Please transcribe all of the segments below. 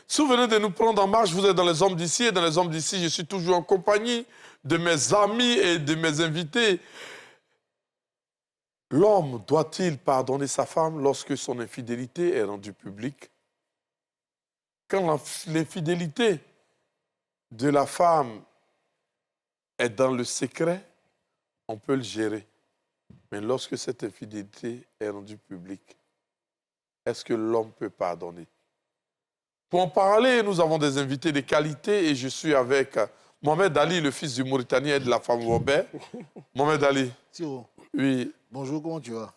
Souvenez de nous prendre en marche, vous êtes dans les hommes d'ici, et dans les hommes d'ici, je suis toujours en compagnie de mes amis et de mes invités. L'homme doit-il pardonner sa femme lorsque son infidélité est rendue publique? Quand l'infidélité de la femme est dans le secret, on peut le gérer. Mais lorsque cette infidélité est rendue publique, est-ce que l'homme peut pardonner? Pour en parler, nous avons des invités de qualité et je suis avec Mohamed Ali, le fils du Mauritanien et de la femme Robert. Mohamed Ali. Tio. Oui. Bonjour, comment tu vas?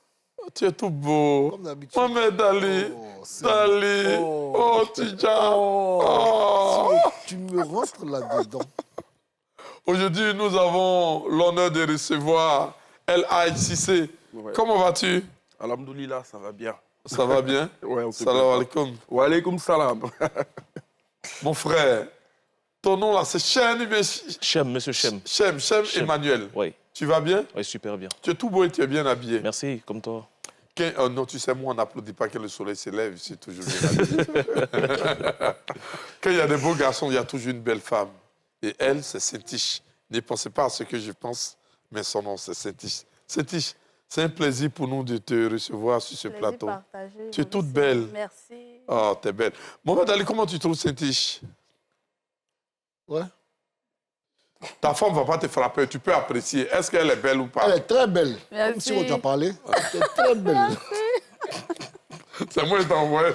Tu es tout beau. Comme d'habitude. Mohamed Ali. Dali. Oh, Tidja. Oh. Tu me rentres là-dedans. Aujourd'hui, nous avons l'honneur de recevoir El Hadj Cissé. Ouais. Comment vas-tu? Alhamdoulilah, ça va bien. Ça va bien? Ouais, salam alaikum. Wa alaikum salam. Mon frère, ton nom là, c'est Chem ou bien Chem, monsieur Chem. Chem Emmanuel. Oui. Tu vas bien? Oui, super bien. Tu es tout beau et tu es bien habillé. Merci, comme toi. Oh non, tu sais, moi, on n'applaudit pas quand le soleil se lève, c'est toujours bien habillé. Quand il y a des beaux garçons, il y a toujours une belle femme. Et elle, c'est Saint-Tiche. Ne pensez pas à ce que je pense, mais son nom, c'est Saint-Tiche. Saint-Tiche, c'est un plaisir pour nous de te recevoir sur ce plateau. Partagé, tu es toute belle. Merci. Oh, t'es belle. Mohamed Ali, comment tu trouves Saint-Tiche? Ouais. Ta femme ne va pas te frapper, tu peux apprécier. Est-ce qu'elle est belle ou pas? Elle est très belle. Merci. Comme si on t'a parlé. Elle est très belle. C'est moi qui t'envoie.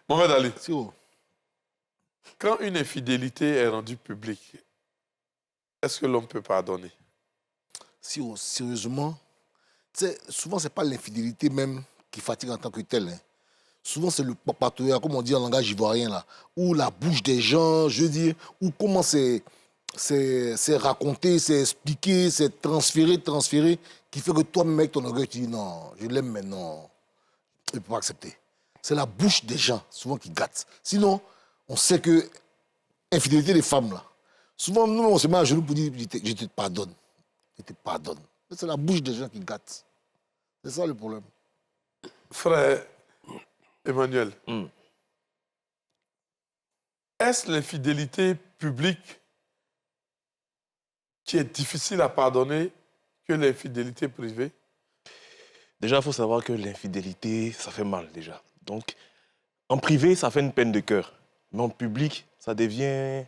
Mohamed Ali. Tio. Quand une infidélité est rendue publique, est-ce que l'homme peut pardonner? Tio, sérieusement, souvent, ce n'est pas l'infidélité même qui fatigue en tant que telle. Hein. Souvent, c'est le papatouillage, comme on dit en langage ivoirien, là, ou la bouche des gens, je veux dire, ou comment c'est raconté, c'est expliqué, c'est transféré, qui fait que toi-même, avec ton orgueil, tu dis non, je l'aime, mais non, je ne peux pas accepter. C'est la bouche des gens, souvent, qui gâte. Sinon, on sait que infidélité des femmes, là, souvent, nous, on se met à genoux pour dire je te pardonne. Je te pardonne. C'est la bouche des gens qui gâte. C'est ça le problème. Frère Emmanuel, est-ce l'infidélité publique qui est difficile à pardonner que l'infidélité privée? Déjà, il faut savoir que l'infidélité, ça fait mal déjà. Donc, en privé, ça fait une peine de cœur. Mais en public, ça devient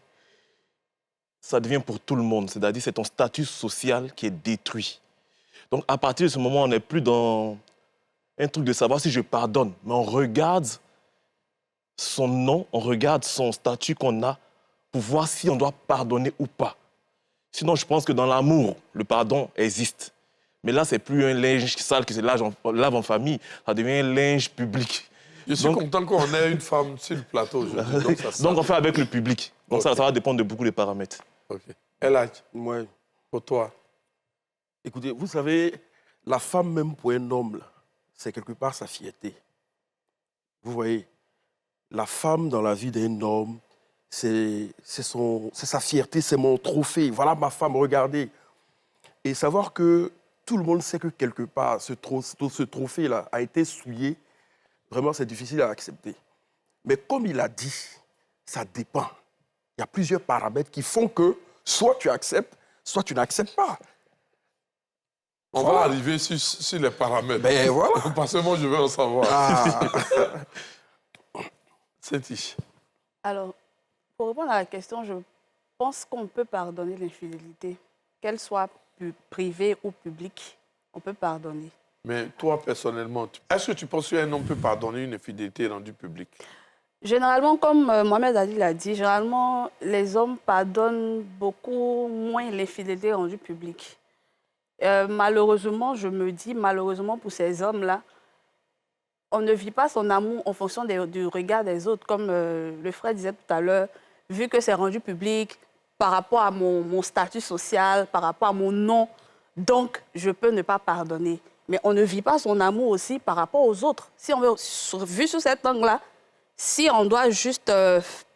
pour tout le monde. C'est-à-dire, c'est ton statut social qui est détruit. Donc, à partir de ce moment, on n'est plus dans un truc de savoir si je pardonne. Mais on regarde son nom, on regarde son statut qu'on a pour voir si on doit pardonner ou pas. Sinon, je pense que dans l'amour, le pardon existe. Mais là, c'est plus un linge sale que c'est lave en famille. Ça devient un linge public. Je suis content qu'on ait une femme sur le plateau aujourd'hui. Donc, on fait avec le public. Donc, ça va dépendre de beaucoup de paramètres. OK. El Hadj, Ouais. pour toi. Écoutez, vous savez, la femme, même pour un homme, là, c'est quelque part sa fierté. Vous voyez, la femme dans la vie d'un homme, c'est sa fierté, c'est mon trophée. Voilà ma femme, regardez. Et savoir que tout le monde sait que quelque part, ce trophée-là a été souillé, vraiment, c'est difficile à accepter. Mais comme il a dit, ça dépend. Il y a plusieurs paramètres qui font que soit tu acceptes, soit tu n'acceptes pas. On va arriver sur les paramètres. Ben voilà. Parce que moi, je veux en savoir. Ah. Saint-Tiche. Alors, pour répondre à la question, je pense qu'on peut pardonner l'infidélité, qu'elle soit privée ou publique. On peut pardonner. Mais toi, personnellement, est-ce que tu penses qu'un homme peut pardonner une infidélité rendue publique? Généralement, comme Mohamed Ali l'a dit, généralement, les hommes pardonnent beaucoup moins l'infidélité rendue publique. Malheureusement, je me dis, malheureusement pour ces hommes-là, on ne vit pas son amour en fonction du regard des autres, comme le frère disait tout à l'heure, vu que c'est rendu public par rapport à mon statut social, par rapport à mon nom, donc je peux ne pas pardonner. Mais on ne vit pas son amour aussi par rapport aux autres. Si on veut, vu sous cet angle-là, si on doit juste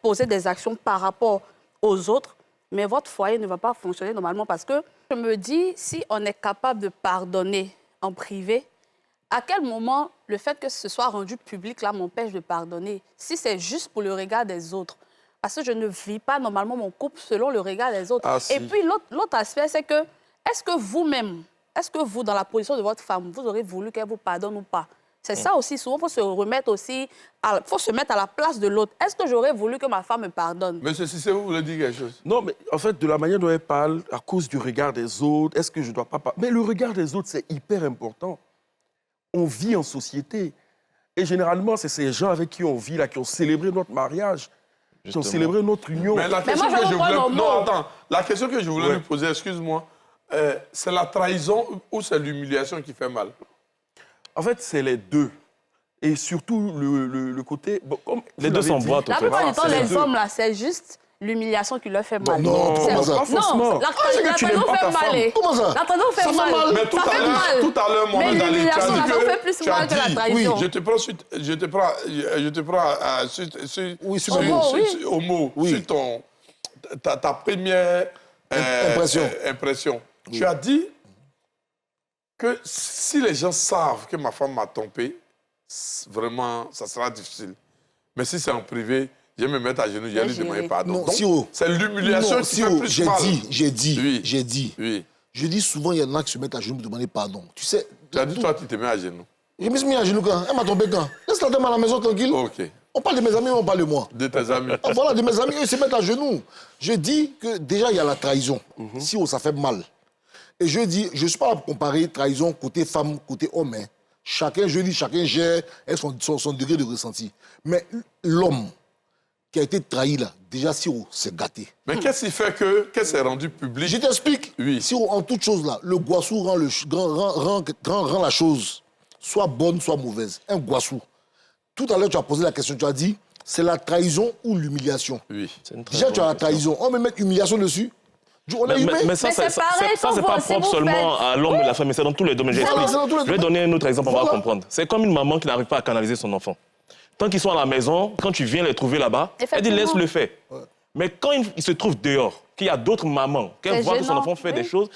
poser des actions par rapport aux autres, mais votre foyer ne va pas fonctionner normalement parce que je me dis, si on est capable de pardonner en privé, à quel moment le fait que ce soit rendu public là m'empêche de pardonner? Si c'est juste pour le regard des autres. Parce que je ne vis pas normalement mon couple selon le regard des autres. Ah, si. Et puis l'autre aspect, c'est que, est-ce que vous-même, est-ce que vous, dans la position de votre femme, vous aurez voulu qu'elle vous pardonne ou pas? C'est ça aussi, souvent, il faut se remettre aussi, faut se mettre à la place de l'autre. Est-ce que j'aurais voulu que ma femme me pardonne? Monsieur Cissé, vous voulez dire quelque chose? Non, mais en fait, de la manière dont elle parle, à cause du regard des autres, est-ce que je ne dois pas parler? Mais le regard des autres, c'est hyper important. On vit en société. Et généralement, c'est ces gens avec qui on vit, là, qui ont célébré notre mariage, qui ont célébré notre union. Mais la question moi, je que je reprends voulais... nos Non, mots. attends. La question que je voulais Ouais. lui poser, excuse-moi, c'est la trahison ou c'est l'humiliation qui fait mal? En fait, c'est les deux. Et surtout, le côté... Bon, comme Les vous deux l'avez s'emboîtent, dit, en La fait. plupart du temps, c'est les les deux. hommes, là, c'est juste l'humiliation qui leur fait mal. Non, C'est- comment ça? Pas forcément. Non, la c'est que tu n'aimes trahison pas ta fait mal. femme. Comment ça? La trahison fait Ça fait mal. mal. Mais tout Ça à fait l'heure, mal. tout à l'heure, Mais Mohamed Ali, tu as l'humiliation, dit ça que... fait plus tu as mal que la dit- trahison. Oui, je te prends Oui, sur Au le mot, mot. oui. au mot, Oui. sur ta première impression. Tu as dit que si les gens savent que ma femme m'a trompé, vraiment, ça sera difficile. Mais si c'est en privé, je vais me mettre à genoux, je vais lui gérer. demander pardon. Non, Donc, Siro. c'est l'humiliation Non, qui Siro, fait plus j'ai mal. dit. Oui. Je dis souvent, il y en a qui se mettent à genoux pour demander pardon. Tu sais, Tu as dit, toi, tu te mets à genoux. je me suis mis à genoux quand? Elle m'a trompé quand? Laisse la dame à la maison tranquille. OK. On parle de mes amis, mais on parle de moi. De tes amis. Ah, voilà, de mes amis, ils se mettent à genoux. Je dis que déjà, il y a la trahison. Si ça fait mal. Et je dis, je ne suis pas là pour comparer trahison côté femme, côté homme. Hein. Chacun gère son degré de ressenti. Mais l'homme qui a été trahi là, déjà, Siro, c'est gâté. Mais qu'est-ce qui fait que c'est rendu public? Je t'explique. Oui. Siro, en toute chose là, le Guassou rend la chose soit bonne, soit mauvaise. Un Guassou. Tout à l'heure, tu as posé la question, tu as dit, c'est la trahison ou l'humiliation? Oui. C'est une très Déjà, tu as bonne la trahison. On me met humiliation dessus. On est humain. Mais ça, Mais c'est pareil ça, quand c'est vous pas aussi, propre vous seulement faites. à l'homme et la femme, mais c'est dans tous les domaines. Voilà, J'explique. c'est dans tous les Je vais domaines. donner un autre exemple, on Voilà. va comprendre. C'est comme une maman qui n'arrive pas à canaliser son enfant. Tant qu'ils sont à la maison, quand tu viens les trouver là-bas, elle dit Effectivement. laisse le faire. Mais quand il se trouve dehors, qu'il y a d'autres mamans, qu'elle C'est voit que son gênant, enfant fait oui. des choses,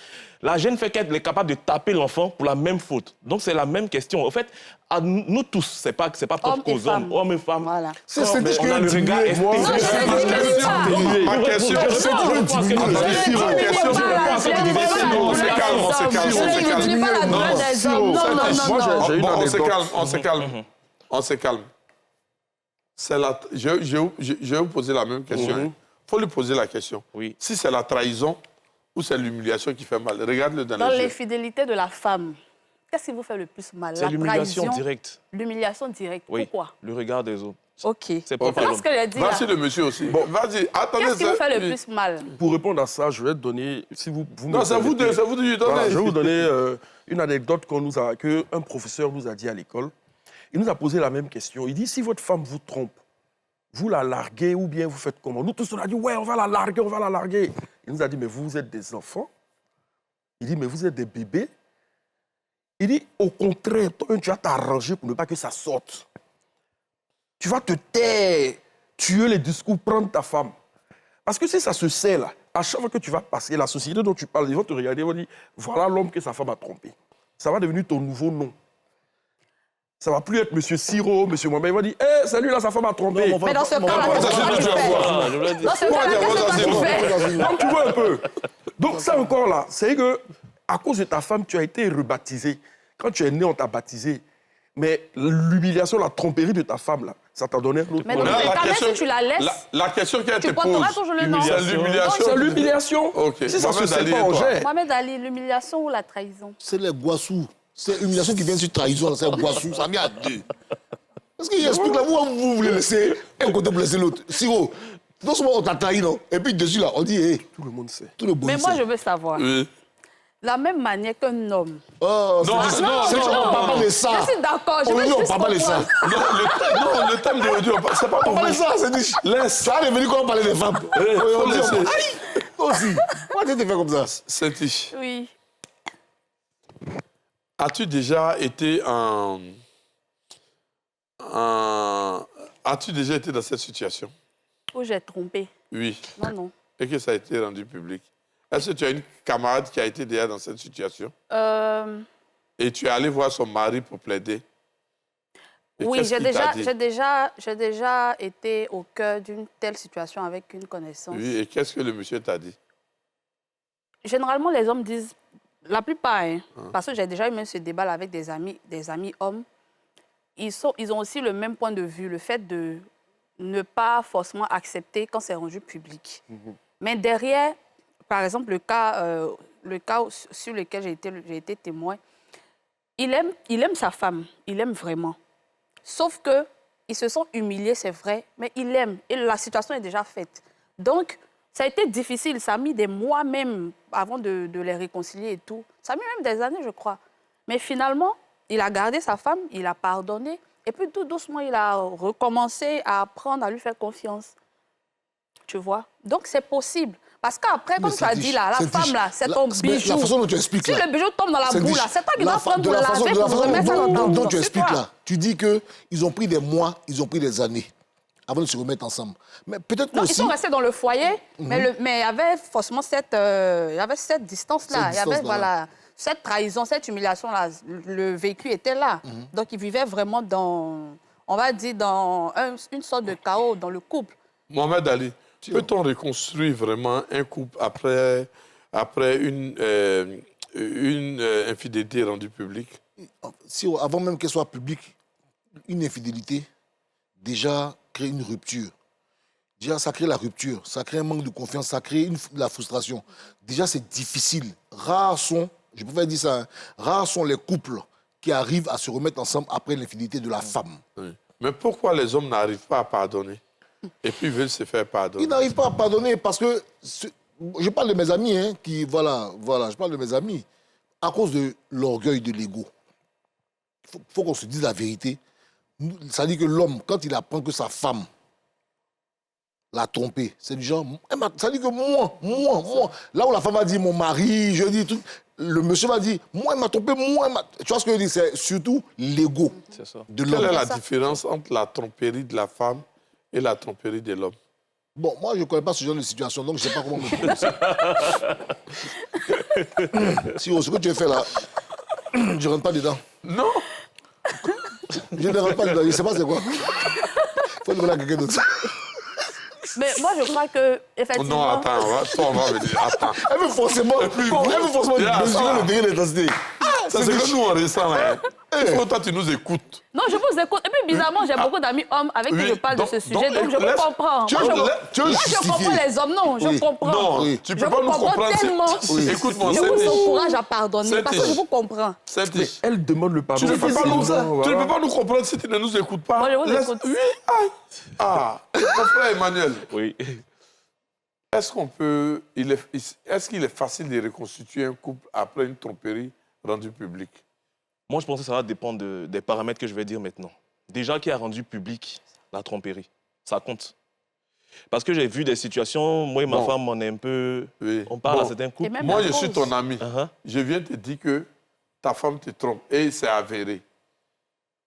la gêne fait qu'elle est capable de taper l'enfant pour la même faute. Donc c'est la même question. En fait, à nous tous, c'est pas propre Hommes et aux hommes, femmes. hommes et femmes. Voilà. C'est Quand ce on a le regard diminué, moi. extérieur. Non, je ne dis pas. Ma question, c'est que je diminue. on se calme. Moi, j'ai une On se calme. On se calme. Je vais vous poser la même question. Il faut lui poser la question. Oui. Si c'est la trahison ou c'est l'humiliation qui fait mal, regarde-le dans Dans les yeux. l'infidélité de la femme, qu'est-ce qui vous fait le plus mal? C'est La l'humiliation trahison, directe. l'humiliation directe. Oui. Pourquoi? Le regard des autres. OK. C'est propre à Qu'est-ce l'homme. que j'ai dit là? Vas-y le monsieur aussi. Vas-y, attendez. Qu'est-ce qui vous fait le oui. plus mal? Pour répondre à ça, je vais te donner... Si vous me Non, c'est vous permettez, deux, c'est vous deux. voilà, Donnez. je vais vous donner une anecdote qu'un professeur nous a dit à l'école. Il nous a posé la même question. Il dit, si votre femme vous trompe, vous la larguez ou bien vous faites comment? Nous tous, on a dit, ouais, on va la larguer, on va la larguer. Il nous a dit, mais vous êtes des enfants. Il dit, mais vous êtes des bébés. Il dit, au contraire, toi, tu vas t'arranger pour ne pas que ça sorte. Tu vas te taire, tuer les discours, prendre ta femme. Parce que si ça se sait là, à chaque fois que tu vas passer, la société dont tu parles, ils vont te regarder, ils vont dire, voilà l'homme que sa femme a trompé. Ça va devenir ton nouveau nom. Ça va plus être Monsieur Siro, Monsieur Mohamed. Il va dire, hé, salut, là, sa femme a trompé. Mais dans ce cas-là, qu'est-ce que tu fais? Voilà, je voulais dire. Dans ce cas-là, qu'est-ce que tu fais? Donc, tu vois un peu. Donc, ça encore là, c'est que à cause de ta femme, tu as été rebaptisé. Quand tu es né, on t'a baptisé. Mais l'humiliation, la tromperie de ta femme, là, ça t'a donné un autre Mais nom. dans Là, ce cas, même si tu la laisses, la question qu'elle te tu pose, porteras toujours le nom. c'est l'humiliation. C'est l'humiliation. Ok. Si ça se Mohamed sait Ali pas, et on toi? gère. Mohamed Ali, l'humiliation ou la trahison? C'est les Guassous. C'est l'humiliation qui vient sur trahison, c'est Guassou. Ça vient à deux. Parce qu'il explique là, vous voulez laisser un côté pour laisser l'autre. Siro, non seulement on t'a trahi, non? Et puis dessus là, on dit, hé, Tout le monde sait. tout le bon. Mais moi, je veux savoir, Oui. la même manière qu'un homme. Oh, Non, c'est non, c'est- non, on parle pas de ça. Je suis d'accord, je On veux dit, on juste parle pas de ça. comprendre. Non, le thème d'aujourd'hui, c'est pas On pour parle de vous. ça, c'est dit. Laisse. Ça est venu quand on parlait des femmes. Eh, Oui, on faut dit, laisser. aïe, toi aussi. Pourquoi tu te fais comme ça? Saint-Tiche, Oui. as-tu déjà été As-tu déjà été dans cette situation? Où j'ai trompé. Oui. Non, non. Et que ça a été rendu public. Est-ce que tu as une camarade qui a été déjà dans cette situation? Et tu es allé voir son mari pour plaider? Et Oui, qu'est-ce qu'il t'a dit? j'ai déjà été au cœur d'une telle situation avec une connaissance. Oui, et qu'est-ce que le monsieur t'a dit? Généralement, les hommes disent, la plupart, hein, parce que j'ai déjà eu même ce débat là avec des amis hommes, ils ont aussi le même point de vue, le fait de ne pas forcément accepter quand c'est rendu public. Mais derrière, par exemple, le cas sur lequel j'ai été témoin, il aime sa femme, il aime vraiment. Sauf qu'ils se sont humiliés, c'est vrai, mais il aime. Et la situation est déjà faite. Donc, ça a été difficile. Ça a mis des mois même avant de les réconcilier et tout. Ça a mis même des années, je crois. Mais finalement, il a gardé sa femme, il a pardonné. Et puis, tout doucement, il a recommencé à apprendre à lui faire confiance. Tu vois? Donc, c'est possible. Parce qu'après, comme tu as dit, là, la femme, là, c'est ton bijou. La façon dont tu expliques, Si là. le bijou tombe dans la boue, là, c'est toi qui dois prendre pour de le la façon- laver, de la pour façon remettre ça dans dont ton tu c'est expliques, toi. là. Tu dis qu'ils ont pris des mois, ils ont pris des années avant de se remettre ensemble. Mais peut-être Non, aussi... ils sont restés dans le foyer, mais il y avait forcément cette distance-là. Il y avait distance-là. voilà, cette trahison, cette humiliation-là. Le vécu était là. Donc, ils vivaient vraiment dans, on va dire, dans une sorte de chaos dans le couple. Mohamed Ali, peut-on reconstruire vraiment un couple après une infidélité rendue publique? Si, avant même qu'elle soit publique, une infidélité, déjà, crée une rupture. Déjà, ça crée la rupture, ça crée un manque de confiance, ça crée la frustration. Déjà, c'est difficile. Rares sont, je préfère dire ça, hein, rares sont les couples qui arrivent à se remettre ensemble après l'infidélité de la femme. Oui. Mais pourquoi les hommes n'arrivent pas à pardonner et puis veulent se faire pardonner? Ils n'arrivent pas à pardonner parce que, je parle de mes amis, hein, je parle de mes amis, à cause de l'orgueil de l'ego. Il faut qu'on se dise la vérité. Ça dit que l'homme, quand il apprend que sa femme l'a trompé, c'est du genre, ça dit que moi, là où la femme a dit mon mari, je dis tout, le monsieur m'a dit, moi, il m'a trompé, tu vois ce que je dis, c'est surtout l'ego C'est ça. de Quelle est l'homme. la différence entre la tromperie de la femme et la tromperie de l'homme? Bon, moi, je ne connais pas ce genre de situation, donc je ne sais pas comment me prononcer. Si ce que tu as fait là, je ne rentre pas dedans. Non. Je ne rentre pas dedans, je ne sais pas c'est quoi. Il faut demander à quelqu'un d'autre. Mais moi, je crois que, effectivement... Non, attends, on va venir. Attends. Elle veut forcément mesurer le degré d'intensité. Ça, c'est que nous, on ressent. Hein. Il faut que toi, tu nous écoutes. Non, je vous écoute. Et puis, bizarrement, j'ai beaucoup d'amis hommes avec qui Oui, je parle donc- de ce sujet. donc, Donc, je vous laisse- comprends. tu Moi, veux- je, tu veux moi, je justifier. comprends les hommes. Non, je Oui. comprends. Non, Oui. tu Je peux pas vous nous comprends comprendre. tellement. Oui. Écoute-moi, Je vous Saint-Tiche. encourage à pardonner parce que je vous comprends. Saint-Tiche. Elle demande le pardon. Tu ne peux pas nous, facilement, tu ne voilà. peux pas nous comprendre si tu ne nous écoutes pas. Moi, je vous écoute. Oui, aïe. Ah, mon frère Emmanuel, Oui. est-ce qu'il est facile de reconstituer un couple après une tromperie rendue publique? Moi, je pense que ça va dépendre des paramètres que je vais dire maintenant. Déjà, qui a rendu public la tromperie, ça compte. Parce que j'ai vu des situations, moi et ma Bon. femme, on est un peu... Oui. On parle Bon. à certains Et couples. même Moi, la je suis cause. ton ami. Uh-huh. Je viens te dire que ta femme te trompe et c'est avéré.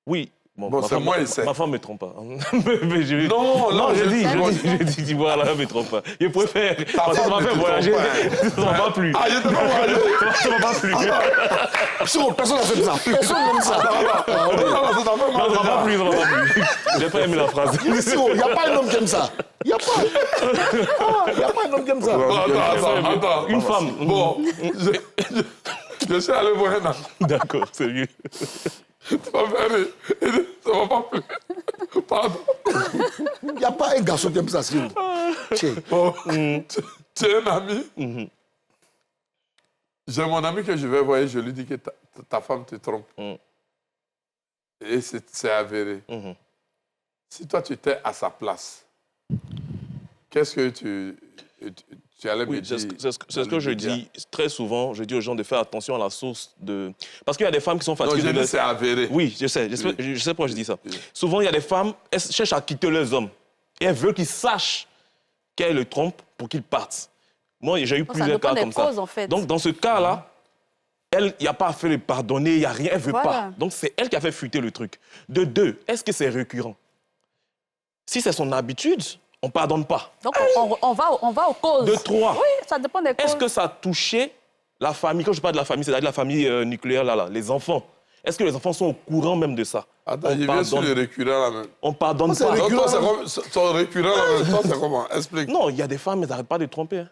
Oui. Bon, Bon, c'est moi, il sait. ma femme me trompe pas. Mais Non, non, je dis, je- je dis, voilà, elle me trompe pas. Je préfère, Ta parce que ça femme m'a ne fait te voyager, trompe pas. ça m'a pas plu. Ah, je te vois voyager. Ça m'a pas plu. Personne n'a fait ça. Personne n'aime ça. Non, c'est ta femme, Non, ça m'a pas déjà. plu, ça m'a pas plu. J'ai pas aimé la phrase. Il n'y a pas un homme qui aime ça. Il n'y a pas. Il n'y a pas un homme qui aime ça. Bon, attends. Une femme. Bon, je suis allé voir un ami. D'accord, c'est mieux. Ça m'a pas plu. Pardon. Il n'y a pas un garçon qui aime ça. Tiens. Bon, tu es un ami. J'ai mon ami que je vais voir et je lui dis que ta femme te trompe. Et c'est avéré. Si toi, tu étais à sa place, qu'est-ce que Tu allais me Oui, dire... c'est ce que je dis très souvent. Je dis aux gens de faire attention à la source de... Parce qu'il y a des femmes qui sont Non, fatiguées. c'est avéré. Oui, je sais. Je sais pourquoi je dis ça. Souvent, il y a des femmes, elles cherchent à quitter leurs hommes. Et elles veulent qu'ils sachent qu'elles le trompent pour qu'ils partent. Moi, j'ai eu plusieurs cas comme ça. En fait. Donc, dans ce cas-là, elle, il n'y a pas à faire le pardonner, il n'y a rien, elle ne veut pas. Donc, c'est elle qui a fait fuiter le truc. De deux, est-ce que c'est récurrent? Si c'est son habitude, on ne pardonne pas. Donc, on va aux causes. De trois. Oui, ça dépend des causes. Est-ce que ça a touché la famille? Quand je parle de la famille, c'est-à-dire la famille nucléaire, les enfants. Est-ce que les enfants sont au courant même de ça? Attends, je viens sur le récurrent là même. On ne pardonne pas. Ton récurrent là même, toi, c'est comment? Explique. Non, il y a des femmes, elles n'arrêtent pas de tromper. Hein.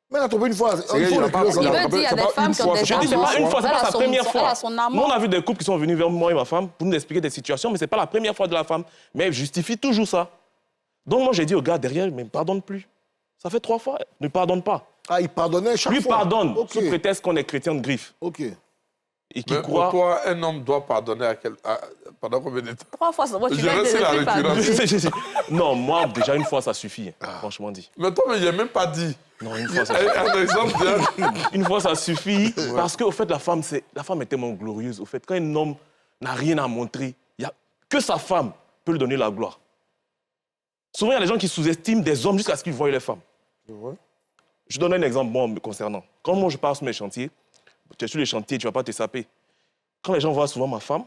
Mais là, trompé une fois. Il Il faut le veut Il veut dire qu'il y a des femmes qui ont des Je dis, c'est pas une fois, c'est pas sa première fois. Son Nous, on a vu des couples qui sont venus vers moi et ma femme pour nous expliquer des situations, mais ce n'est pas la première fois de la femme. Mais elle justifie toujours ça. Donc moi, j'ai dit au gars derrière, mais ne pardonne plus. Ça fait 3 fois, ne pardonne pas. Ah, il pardonnait chaque Lui fois. pardonne, Ok. sous prétexte qu'on est chrétien de griffe. Ok. Et qui Mais croit... pour toi, un homme doit pardonner pendant combien de temps? 3 fois, ça va, tu Je viens reste la de récurrence. Non, moi, déjà, une fois, ça suffit, franchement dit. Mais toi, mais il n'a même pas dit. Non, une fois, ça suffit. Un exemple bien. Une fois, ça suffit. Parce qu'au fait, la femme est tellement glorieuse. Au fait, quand un homme n'a rien à montrer, il y a que sa femme peut lui donner la gloire. Souvent, il y a des gens qui sous-estiment des hommes jusqu'à ce qu'ils voient les femmes. Je donne un exemple bon, me concernant. Quand moi, je pars sur mes chantiers, tu es sur les chantiers, tu ne vas pas te saper. Quand les gens voient souvent ma femme,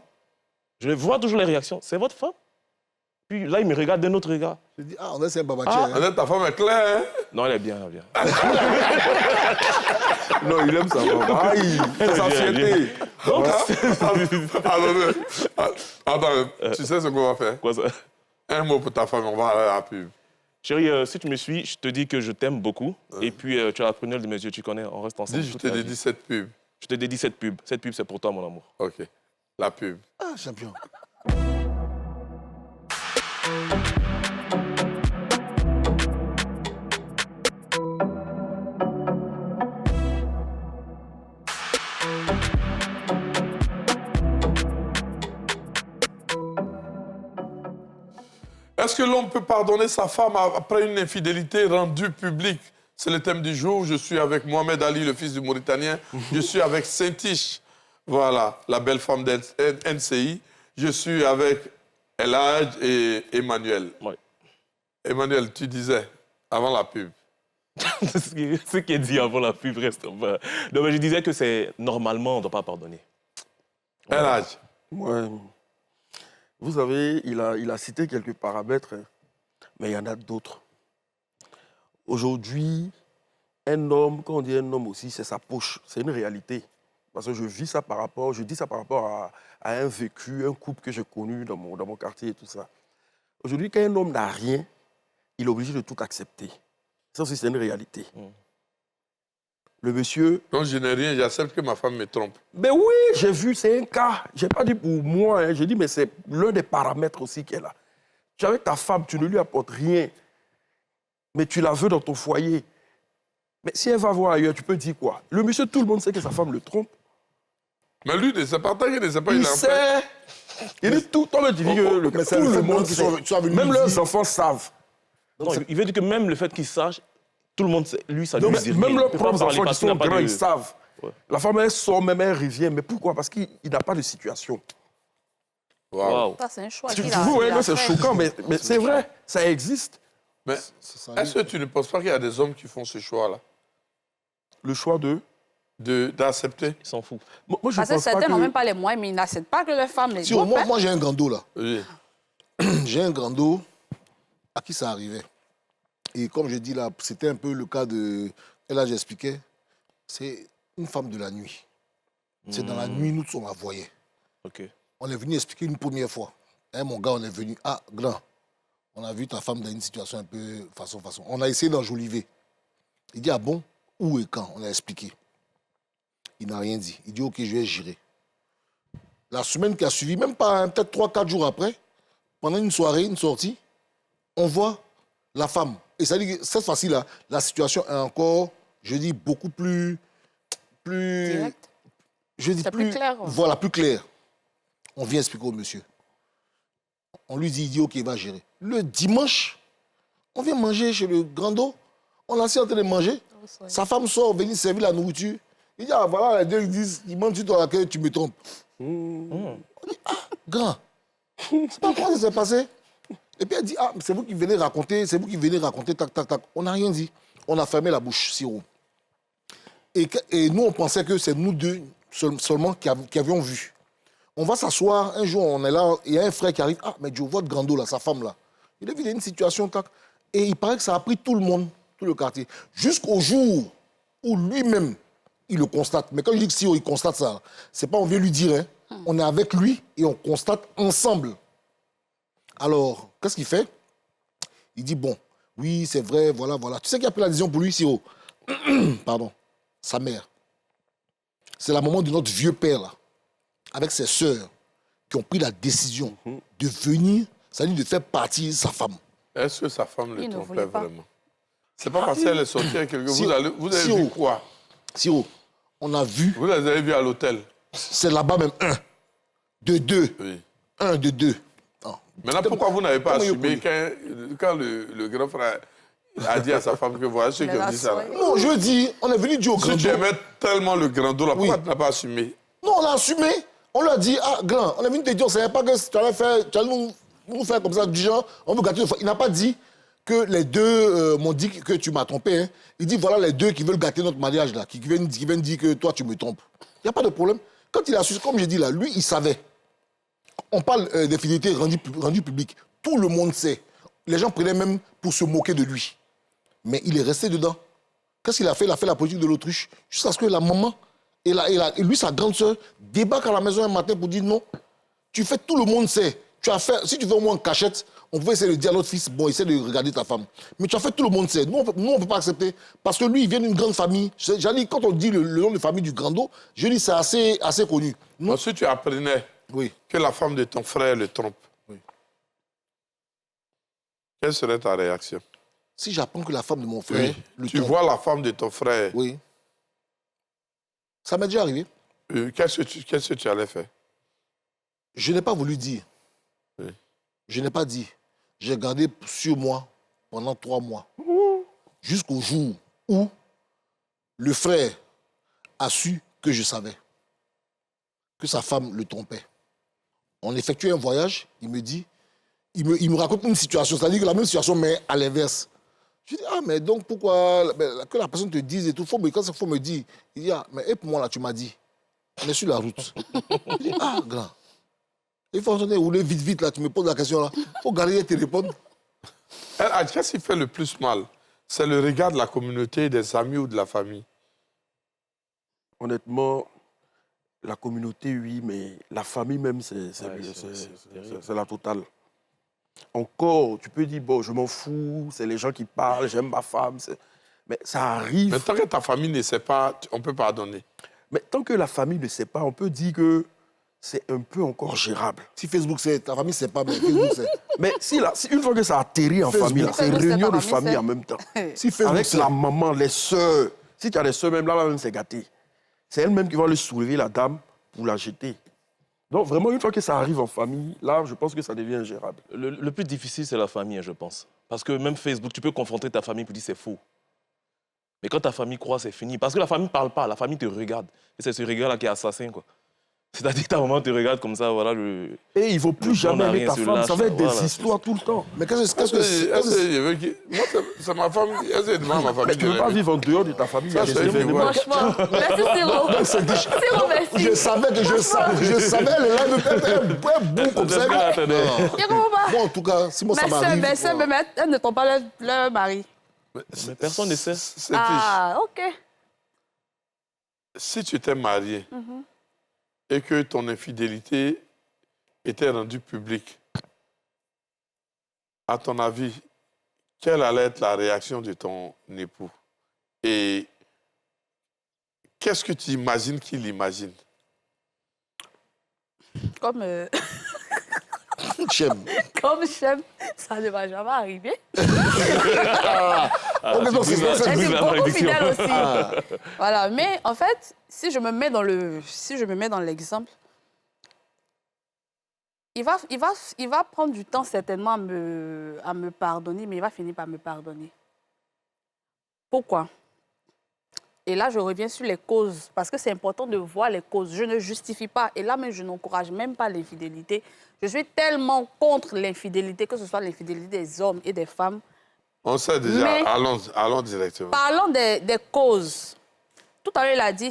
je vois toujours les réactions. C'est votre femme? Puis là, ils me regardent d'un autre regard. Je dis, ah, on est un babaché. Ta femme est claire, hein? Non, elle est bien, elle est bien. Non, il aime sa femme. Aïe, c'est sa fierté. Donc, Attends, tu sais ce qu'on va faire? quoi ça? Un mot pour ta femme, on va aller à la pub. Chérie, si tu me suis, je te dis que je t'aime beaucoup. Et puis, tu as la prunelle de mes yeux, tu connais, on reste ensemble. Dis, je toute te la vie. dédie cette pub. Je te dédie cette pub. Cette pub, c'est pour toi, mon amour. OK. La pub. Ah, champion. Est-ce que l'homme peut pardonner sa femme après une infidélité rendue publique? C'est le thème du jour. Je suis avec Mohamed Ali, le fils du Mauritanien. Je suis avec Saint-Tiche, voilà, la belle femme d'NCI. Je suis avec Elhadj et Emmanuel. Ouais. Emmanuel, tu disais, avant la pub. Ce qui est dit avant la pub reste... Non, mais je disais que c'est... Normalement, on ne doit pas pardonner. Elhadj. Ouais. Vous savez, il a cité quelques paramètres, hein, mais il y en a d'autres. Aujourd'hui, un homme, quand on dit un homme aussi, c'est sa poche, c'est une réalité. Parce que je dis ça par rapport à un vécu, un couple que j'ai connu dans mon quartier et tout ça. Aujourd'hui, quand un homme n'a rien, il est obligé de tout accepter. Ça aussi, c'est une réalité. Le monsieur... Non, je n'ai rien, j'accepte que ma femme me trompe. Ben oui, j'ai vu, c'est un cas. Je n'ai pas dit pour moi, hein. J'ai dit, mais c'est l'un des paramètres aussi qu'elle a. Tu es avec ta femme, tu ne lui apportes rien, mais tu la veux dans ton foyer. Mais si elle va voir ailleurs, tu peux dire quoi? Le monsieur, tout le monde sait que sa femme le trompe. Mais lui, il ne sait pas, tant qu'il ne sait pas, Il est en paix. sait. Il dit tout, toi, tu dis que Mais c'est tout le le fait monde qu'ils sait. soient venus Même lui leurs dire. enfants savent. Non, il veut dire que même le fait qu'il sache, tout le monde sait. Lui, ça Donc, lui dit rien. même Il leurs peut pas propres parler enfants qui parce qu'il sont n'a pas grands, de- ils savent. Ouais. La femme, elle sort, même elle revient. Mais pourquoi? Parce qu'il n'a pas de situation. Waouh. Waouh. Ça, c'est un choix Tu qu'il a. vois, il a c'est fait. choquant, mais c'est vrai, ça existe. Mais est-ce que tu ne penses pas qu'il y a des hommes qui font ce choix-là? Le choix D'accepter? Il s'en fout. Moi, je Parce que pense pas certains que... n'ont même pas les moyens, mais ils n'acceptent pas que leur femme les Si, trompe, hein. moi j'ai un grand dos là. Oui. J'ai un grand dos à qui ça arrivait. Et comme je dis là, c'était un peu le cas de... Et là, j'expliquais. C'est une femme de la nuit. C'est dans la nuit, nous, on la voyait. OK. On est venu expliquer une première fois. Hein, mon gars, on est venu. Ah, grand, on a vu ta femme dans une situation un peu façon. On a essayé d'enjoliver. Il dit, ah bon? Où et quand? On a expliqué. Il n'a rien dit. Il dit, OK, je vais gérer. La semaine qui a suivi, même pas, hein, peut-être 3-4 jours après, pendant une soirée, une sortie, on voit la femme. Et ça dit que cette fois-ci-là, la situation est encore, je dis, beaucoup plus... Direct. Je dis C'est plus clair. Voilà, plus clair. On vient expliquer au monsieur. On lui dit, il dit, OK, il va gérer. Le dimanche, on vient manger chez le grand dos. On est assis en train de manger. Sa femme sort, venir servir la nourriture. Il dit, ah voilà, les deux, ils mentent sur ton accueil, tu me trompes. On dit, ah, grand, c'est pas comment ça s'est passé. Et puis elle dit, ah, c'est vous qui venez raconter, tac, tac, tac. On n'a rien dit. On a fermé la bouche, Siro. Et nous, on pensait que c'est nous deux seulement qui avions vu. On va s'asseoir, un jour, on est là, il y a un frère qui arrive, ah, mais Joe, votre grando, là, sa femme, là, il a vu une situation, tac. Et il paraît que ça a pris tout le monde, tout le quartier, jusqu'au jour où lui-même, il le constate. Mais quand je dis que Siro, il constate ça, c'est pas on vient lui dire, hein. On est avec lui et on constate ensemble. Alors, qu'est-ce qu'il fait? Il dit, bon, oui, c'est vrai, voilà, voilà. Tu sais qui a pris la décision pour lui, Siro? Pardon, sa mère. C'est la maman de notre vieux père, là, avec ses sœurs, qui ont pris la décision de venir, c'est-à-dire de faire partir sa femme. Est-ce que sa femme le Il ne trompait voulait pas. vraiment? C'est pas parce qu'elle est sortie avec quelqu'un. Si- Vous avez si vu on- quoi? Siro, on a vu, Vous les avez vus à l'hôtel? c'est là-bas même, un, de deux, Oui. un, de deux. Non. Maintenant, pourquoi vous n'avez pas Comment il assumé est quand le grand frère a dit à sa femme que voilà ceux qui ont dit ça là? Non, je dis, on est venu dire au Si grand tu aimais tellement le grand dos là, pourquoi Oui. tu n'as pas assumé? Non, on l'a assumé. On lui a dit, ah, grand, on est venu te dire, on ne savait pas que tu allais nous faire comme ça, du genre, on veut gâter. Il n'a pas dit que les deux m'ont dit que tu m'as trompé. Hein. Il dit, voilà les deux qui veulent gâter notre mariage, là, qui viennent dire que toi, tu me trompes. Il n'y a pas de problème. Quand il a su, comme j'ai dit là, lui, il savait. On parle des fidélités rendues publiques. Tout le monde sait. Les gens prenaient même pour se moquer de lui. Mais il est resté dedans. Qu'est-ce qu'il a fait? Il a fait la politique de l'autruche. Jusqu'à ce que la maman et lui, sa grande sœur, débarquent à la maison un matin pour dire non. Tu fais, tout le monde sait. Tu as fait, si tu fais au moins en cachette, on pouvait essayer de dire à notre fils, bon, essaie de regarder ta femme. Mais tu as fait, tout le monde sait. Nous, on ne peut pas accepter. Parce que lui, il vient d'une grande famille. J'ai dit, quand on dit le nom de famille du Grando, je dis, c'est assez connu. Nous, Ensuite, tu apprenais oui. que la femme de ton frère le trompe. Oui. Quelle serait ta réaction? Si j'apprends que la femme de mon frère le Tu trompe, vois la femme de ton frère, oui. Ça m'est déjà arrivé. qu'est-ce que tu allais faire? Je n'ai pas voulu dire. Oui. Je n'ai pas dit. J'ai gardé sur moi pendant 3 mois. Jusqu'au jour où le frère a su que je savais. Que sa femme le trompait. On effectuait un voyage, il me dit, il me raconte une situation, c'est-à-dire que la même situation, mais à l'inverse. Je dis, ah, mais donc pourquoi que la personne te dise et tout, quand il faut me dire, il dit, ah, mais et pour moi là, tu m'as dit, on est sur la route. Je dis, ah, grand. Il faut rouler vite, vite, là, tu me poses la question, là. Il faut garder et te répondre. Qu'est-ce qui fait le plus mal? C'est le regard de la communauté, des amis ou de la famille? Honnêtement, la communauté, oui, mais la famille même, c'est la totale. Encore, tu peux dire, bon, je m'en fous, c'est les gens qui parlent, j'aime ma femme. Mais ça arrive. Mais tant que ta famille ne sait pas, on peut pardonner. Mais tant que la famille ne sait pas, on peut dire que c'est un peu encore gérable. Si Facebook sait, ta famille ne sait pas, mais Facebook sait. Mais une fois que ça atterrit en Facebook. famille, là, c'est Facebook, réunion ta de famille, famille c'est- en même temps. Si Facebook Avec sait. la maman, les sœurs. Si tu as des sœurs, même là, même c'est gâté. C'est elle-même qui va le soulever, la dame, pour la jeter. Donc vraiment, une fois que ça arrive en famille, là, je pense que ça devient ingérable. Le plus difficile, c'est la famille, je pense. Parce que même Facebook, tu peux confronter ta famille pour dire c'est faux. Mais quand ta famille croit, c'est fini. Parce que la famille ne parle pas, la famille te regarde. Et c'est ce regard-là qui est assassin, quoi. C'est-à-dire que ta maman te regarde comme ça, voilà. Et il ne faut plus Le jamais temps n'a aimer ta rien, femme. se Ça va être lâche, des voilà, histoires tout le temps. Mais qu'est-ce que Moi, c'est ma femme. Est-ce que devant ma Mais famille? tu ne veux pas vivre en dehors de ta famille. Ça, il y a c'est des fait, événements. ouais. Franchement, merci Siro. Siro, merci. Je savais que je savais, elle est là, elle boum comme ça. Attendez. Je comprends pas. Bon, en tout cas, si moi ça Mes sœurs, m'arrive. mes sœurs, même, elles ne trompent pas leur mari. Mais personne ne sait. Ah, ok. Si tu t'es marié et que ton infidélité était rendue publique, à ton avis, quelle allait être la réaction de ton époux? Et qu'est-ce que tu imagines qu'il imagine? Comme, J'aime. comme j'aime, ça ne va jamais arriver. Ok, donc c'est ça, Elle c'est est la beaucoup malédiction. fidèle aussi. Ah. Voilà, mais en fait, si je me mets dans l'exemple, il va prendre du temps certainement à me pardonner, mais il va finir par me pardonner. Pourquoi? Et là, je reviens sur les causes, parce que c'est important de voir les causes. Je ne justifie pas, et là même, je n'encourage même pas l'infidélité. Je suis tellement contre l'infidélité, que ce soit l'infidélité des hommes et des femmes. On sait déjà, Mais- allons directement. Parlons des causes. Tout à l'heure, il a dit,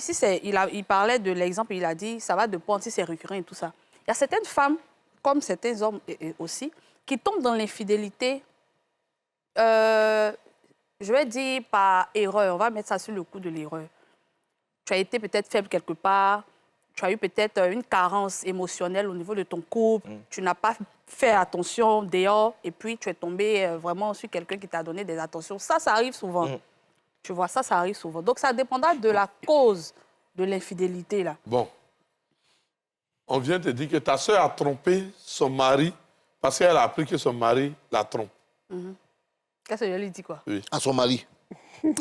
il parlait de l'exemple, il a dit, ça va dépendre si c'est récurrent et tout ça. Il y a certaines femmes, comme certains hommes aussi, qui tombent dans l'infidélité, je vais dire par erreur. On va mettre ça sur le coup de l'erreur. Tu as été peut-être faible quelque part, tu as eu peut-être une carence émotionnelle au niveau de ton couple, tu n'as pas fait attention dehors, et puis tu es tombé vraiment sur quelqu'un qui t'a donné des attentions. Ça arrive souvent. Tu vois, ça arrive souvent. Donc, ça dépendra de la cause de l'infidélité, là. Bon. On vient te dire que ta soeur a trompé son mari parce qu'elle a appris que son mari la trompe. Qu'est-ce que je lui dis, quoi? À son mari.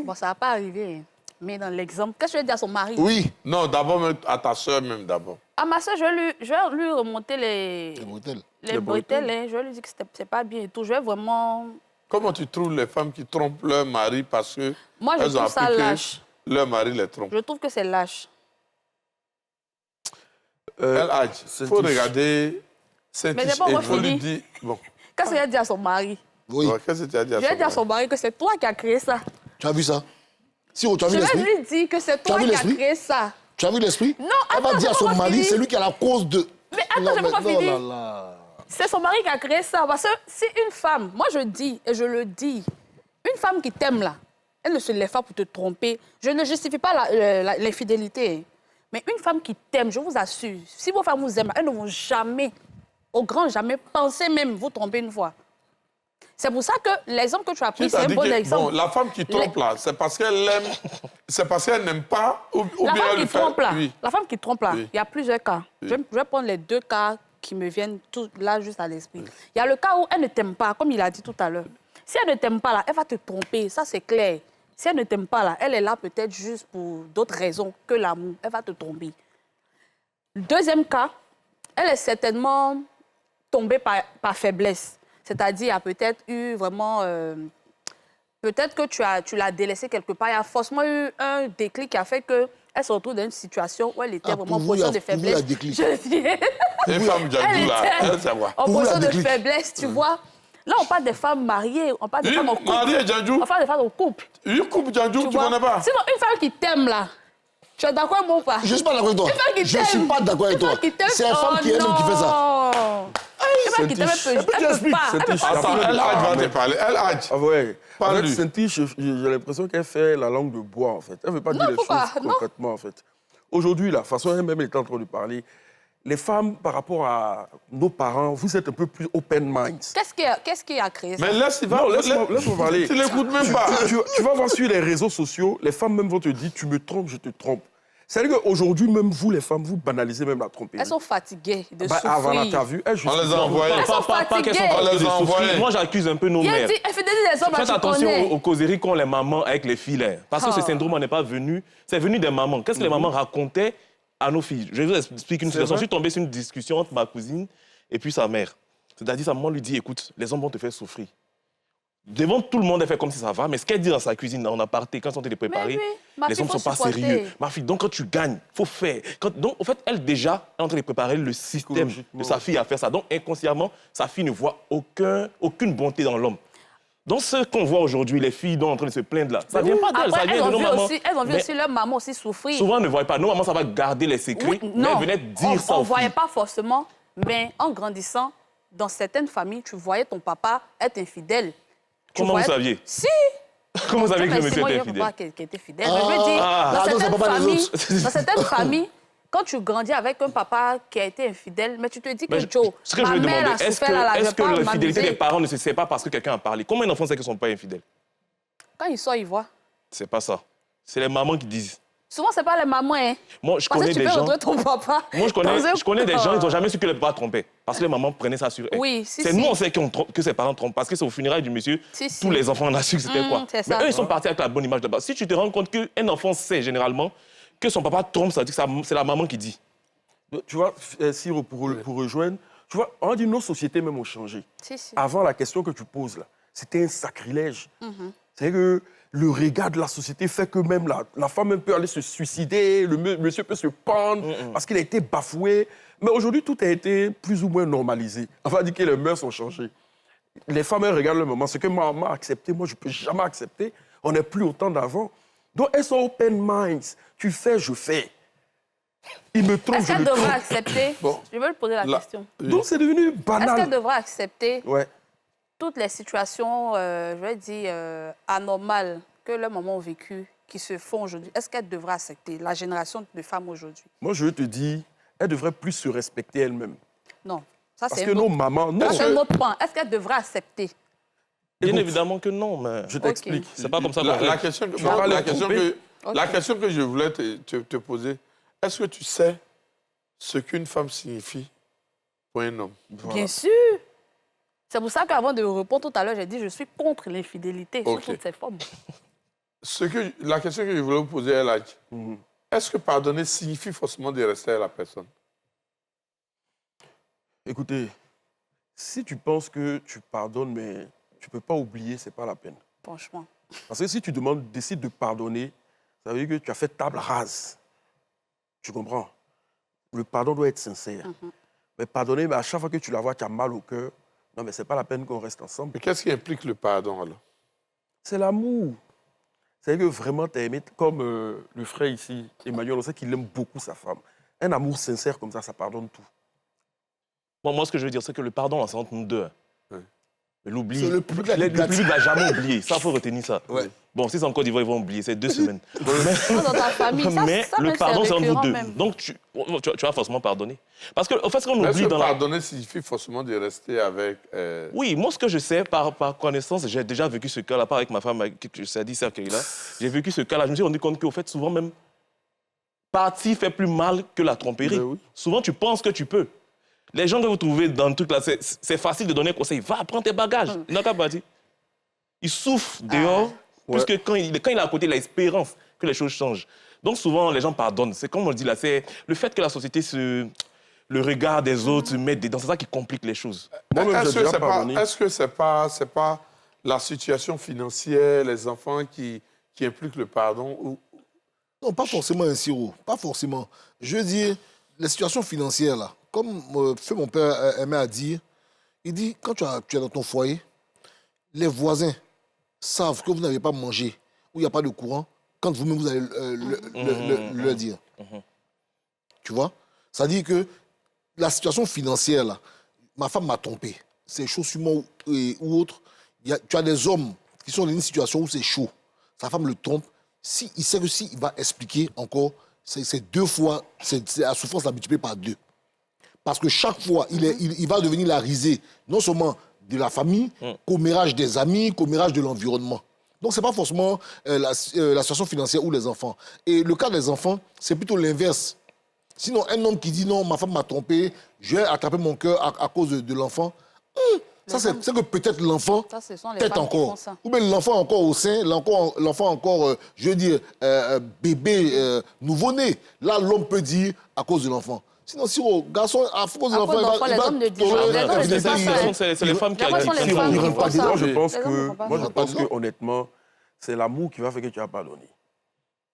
Bon, ça va pas arriver, hein. Mais dans l'exemple, qu'est-ce que je vais dire à son mari? Oui. Non, d'abord même à ta soeur même d'abord. À ma soeur, je vais lui remonter les bretelles. bretelles, hein. Je vais lui dire que c'est pas bien et tout. Je vais vraiment... Comment tu trouves les femmes qui trompent leur mari parce que Moi, je elles ont trouve ça appris lâche. que leur mari les trompe? Je trouve que c'est lâche. Il faut regarder Mais c'est pas et encore il faut lui fini. dire... Bon, Qu'est-ce que je vais dire à son mari? Oui. ouais, qu'est-ce que tu as dit à Je vais son dire à mari? son mari que c'est toi qui as créé ça. Tu as vu ça? Siro, tu as Je vu vais l'esprit? lui dire que c'est Tu as toi vu qui as l'esprit? créé ça. Tu as vu l'esprit? Non, Elle va attends, dire à j'ai son pas mari, fini. c'est lui qui a la cause de... Mais attends, Non, j'ai pas mais- fini. non, là, là. C'est son mari qui a créé ça. Parce que si une femme, moi je dis, et je le dis, une femme qui t'aime là, elle ne se lève pas pour te tromper. Je ne justifie pas l'infidélité. Hein. Mais une femme qui t'aime, je vous assure, si vos femmes vous aiment, elles ne vont jamais, au grand jamais, penser même vous tromper une fois. C'est pour ça que l'exemple que tu as pris, Qui c'est t'a un dit bon que, exemple. bon, la femme qui trompe là, c'est parce qu'elle l'aime, c'est parce qu'elle n'aime pas ou La bien femme elle qui trompe là, Oui. la femme qui trompe là, Oui. il y a plusieurs cas. Oui. Je vais prendre les deux cas qui me viennent tout là juste à l'esprit. Il y a le cas où elle ne t'aime pas, comme il a dit tout à l'heure. Si elle ne t'aime pas là, elle va te tromper, ça c'est clair. Si elle ne t'aime pas là, elle est là peut-être juste pour d'autres raisons que l'amour. Elle va te tromper. Le deuxième cas, elle est certainement tombée par faiblesse. C'est-à-dire, il y a peut-être eu vraiment... peut-être que tu l'as délaissée quelque part. Il y a forcément eu un déclic qui a fait qu'elle se retrouve dans une situation où elle était vraiment en pour vous, position il y de a- pour vous, il y a faiblesse. déclic. Je dis, Les femmes Djandou là, était elle c'est quoi? en Pour vous, position la de déclic. faiblesse, tu vois. Là, on parle des femmes mariées, on parle des femmes en couple. Marie et Djandou, On parle des femmes en couple. une coupe Djandou, tu vois. connais pas? Sinon, une femme qui t'aime, là, tu es d'accord avec moi ou pas? Je ne suis pas d'accord avec toi. Une femme qui Je ne t'aime. suis pas d'accord avec Une toi. femme qui t'aime. C'est une femme qui est elle-même qui fait ça. Une femme qui t'aime, elle peut pas. Elle peut pas Attends, dire. elle va te parler. Elle Ah ouais. En Parle fait, lui. Cynthia, j'ai l'impression qu'elle fait la langue de bois, en fait. Elle ne veut pas dire les pourquoi? choses Non. concrètement, en fait. Aujourd'hui, la façon elle-même était en train de parler, les femmes, par rapport à nos parents, vous êtes un peu plus open minds. Qu'est-ce qui a créé ça? Mais laisse, il va. Non, laisse-moi parler. Tu l'écoutes même pas. Tu vas voir sur les réseaux sociaux, les femmes même vont te dire, tu me trompes, je te trompe. C'est-à-dire qu'aujourd'hui, même vous, les femmes, vous banalisez même la tromperie. Elles sont fatiguées de Bah, voilà, souffrir. t'as vu, elles, On les a justement, envoyées. Elles sont Pas qu'elles sont fatiguées. On les a fatiguées de souffrir. envoyées. Moi, j'accuse un peu nos Il a mères. dit, infidélité des hommes, Faites tu attention connais. aux causeries qu'ont les mamans avec les filles. Là. Parce que ce Ah. syndrome n'est pas venu. C'est venu des mamans. Qu'est-ce que les mamans racontaient à nos filles? Je vais vous expliquer une situation. Je suis tombé sur une discussion entre ma cousine et puis sa mère. C'est-à-dire, sa maman lui dit, écoute, les hommes vont te faire souffrir. Devant tout le monde, elle fait comme si ça va, mais ce qu'elle dit dans sa cuisine, en aparté, quand ils sont les préparer, oui, ma les fille, hommes ne faut sont pas supporter. sérieux. Ma fille, donc quand tu gagnes, il faut faire. Donc, en fait, elle déjà est en train de préparer le système de sa fille à faire ça. Donc, inconsciemment, sa fille ne voit aucune bonté dans l'homme. Donc, ce qu'on voit aujourd'hui, les filles sont en train de se plaindre là, ça ne vient pas d'elles, ça Après, vient de nos mamans. elles ont vu Mais aussi leur maman aussi souffrir. souvent, on ne voit pas. Nos mamans, ça va garder les secrets, Oui, mais non, elles venaient dire ça on aux ne voyait filles. pas forcément, mais en grandissant, dans certaines familles, tu voyais ton papa être infidèle. Tu Comment vous voyais- saviez? Si. Comment vous savez que Mais le c'est monsieur moi, était il y a un infidèle? papa qui était fidèle. Mais je veux dire, Ah, dans non, c'est certaines pas les familles, autres. dans certaines familles, quand tu grandis avec un papa qui a été infidèle, mais tu te dis que Mais Joe, ce que je ma veux mère demander, a est-ce souffert là, je que vais pas l'infidélité m'amuser. des parents ne se sait pas parce que quelqu'un a parlé? Comment un enfant sait qu'ils ne sont pas infidèles? Quand il sort, il voit. C'est pas ça. C'est les mamans qui disent. Souvent, c'est pas les mamans, hein. Moi, je Parce que connais tu des peux gens. retrouver ton papa. Moi, je connais des gens, ils n'ont jamais su que les papas trompaient. Parce que les mamans prenaient ça sur eux. Oui, si, C'est si. nous, on sait que ses parents trompent. Parce que c'est au funérail du monsieur, Si, si. tous les enfants, on a su que c'était quoi. c'est Mais ça. eux, ils sont partis avec la bonne image d'abord. Si tu te rends compte qu'un enfant sait généralement que son papa trompe, ça veut dire que c'est la maman qui dit. Tu vois, Siro, pour rejoindre, tu vois, on dit nos sociétés même ont changé. Si, si. Avant, la question que tu poses là, c'était un sacrilège. C'est que le regard de la société fait que même la femme même peut aller se suicider, le monsieur peut se pendre parce qu'il a été bafoué. Mais aujourd'hui, tout a été plus ou moins normalisé. On va dire que les mœurs ont changé. Les femmes, elles regardent le moment. Ce que maman a accepté, moi, je ne peux jamais accepter. On n'est plus au temps d'avant. Donc, elles sont open minds. Tu fais, je fais. Il me trompe, Est-ce je qu'elle le devra trompe. accepter? Bon. Je veux lui poser la question. Donc, c'est devenu Est-ce banal. qu'elle devra accepter Ouais. toutes les situations, je vais dire, anormales que leurs mamans ont vécues, qui se font aujourd'hui? Est-ce qu'elle devra accepter, la génération de femmes aujourd'hui? Moi, je te dis, elle devrait plus se respecter elle-même. Non. Ça, Parce c'est que nos mamans... Non, ça, c'est un autre point. Est-ce qu'elle devra accepter? Bien Écoute, évidemment que non, mais je t'explique. c'est pas comme ça qu'on La règle. question que, Tu vas pas la les question tromper. que, la question que je voulais te poser, est-ce que tu sais ce qu'une femme signifie pour un homme? Voilà. Bien sûr. C'est pour ça qu'avant de répondre tout à l'heure, j'ai dit je suis contre l'infidélité Ok. sous toutes ses formes. La question que je voulais vous poser, elle a dit, Mhm. est-ce que pardonner signifie forcément de rester à la personne? Écoutez, si tu penses que tu pardonnes, mais tu ne peux pas oublier, ce n'est pas la peine. Franchement. Parce que si tu décides de pardonner, ça veut dire que tu as fait table rase. Tu comprends? Le pardon doit être sincère. Mais pardonner, mais à chaque fois que tu la vois, tu as mal au cœur. Non, mais ce n'est pas la peine qu'on reste ensemble. Mais qu'est-ce qui implique le pardon alors? C'est l'amour. C'est que vraiment, tu as aimé, comme le frère ici, Emmanuel, on sait qu'il aime beaucoup sa femme. Un amour sincère comme ça pardonne tout. Bon, moi, ce que je veux dire, c'est que le pardon, c'est entre nous deux. Ouais. Mais l'oubli, C'est le public la le date. public ne va jamais oublier. Ça, il faut retenir ça. Ouais. Bon, si c'est en Côte d'Ivoire, ils vont oublier. C'est 2 semaines. Dans ta famille, ça, Mais ça le même, pardon, c'est entre vous récurrent deux. même. Donc, tu vas forcément pardonner. Parce que, en fait, ce qu'on Mais est-ce oublie que dans la... pardonner signifie forcément de rester avec... Oui, moi, ce que je sais, par connaissance, j'ai déjà vécu ce cas-là, pas avec ma femme, avec qui je sais, dit ça, là. J'ai vécu ce cas-là. Je me suis rendu compte qu'au fait, souvent même, partir fait plus mal que la tromperie. Ben oui. Souvent, tu penses que tu peux. Les gens que vous trouvez dans le truc là, c'est facile de donner un conseil. Va, prends tes bagages. Il n'a qu'à partir. Il souffre dehors, puisque quand il est à côté, il a l'espérance que les choses changent. Donc souvent, les gens pardonnent. C'est comme on le dit là, c'est le fait que la société le regard des autres se mette dedans, c'est ça qui complique les choses. Moi-même, j'ai déjà pardonné. Est-ce que c'est pas la situation financière, les enfants qui impliquent le pardon ou... Non, pas forcément un sirop. Pas forcément. Je veux dire, les situations financières, là, comme fait mon père aimait à dire, il dit, quand tu es dans ton foyer, les voisins savent que vous n'avez pas mangé ou il n'y a pas de courant quand vous-même vous allez le dire. Tu vois? Ça dit que la situation financière, là, ma femme m'a trompé. C'est chaud sur moi ou autre. Tu as des hommes qui sont dans une situation où c'est chaud. Sa femme le trompe. Il sait que s'il va expliquer encore, c'est 2 fois, la souffrance la multipliée par 2. Parce que chaque fois, il va devenir la risée, non seulement de la famille, commérage des amis, commérage de l'environnement. Donc, ce n'est pas forcément la situation financière ou les enfants. Et le cas des enfants, c'est plutôt l'inverse. Sinon, un homme qui dit non, ma femme m'a trompé, je vais attraper mon cœur à cause de l'enfant, ça, c'est que peut-être l'enfant, Ça, ce sont les peut-être femmes qui font encore. ça. Ou bien l'enfant encore au sein, l'enfant encore, je veux dire, bébé, nouveau-né. Là, l'homme peut dire à cause de l'enfant. Sinon, si au garçon, à cause de À l'enfant, cause de l'enfant, les hommes ne disent pas. Les hommes ne disent pas ça, hein. C'est les femmes qui D'abord, ce sont les tirent femmes au qui bout. font ça. Moi, je pense Les hommes ne font pas que, ça. honnêtement, c'est l'amour qui va faire que tu as pardonné.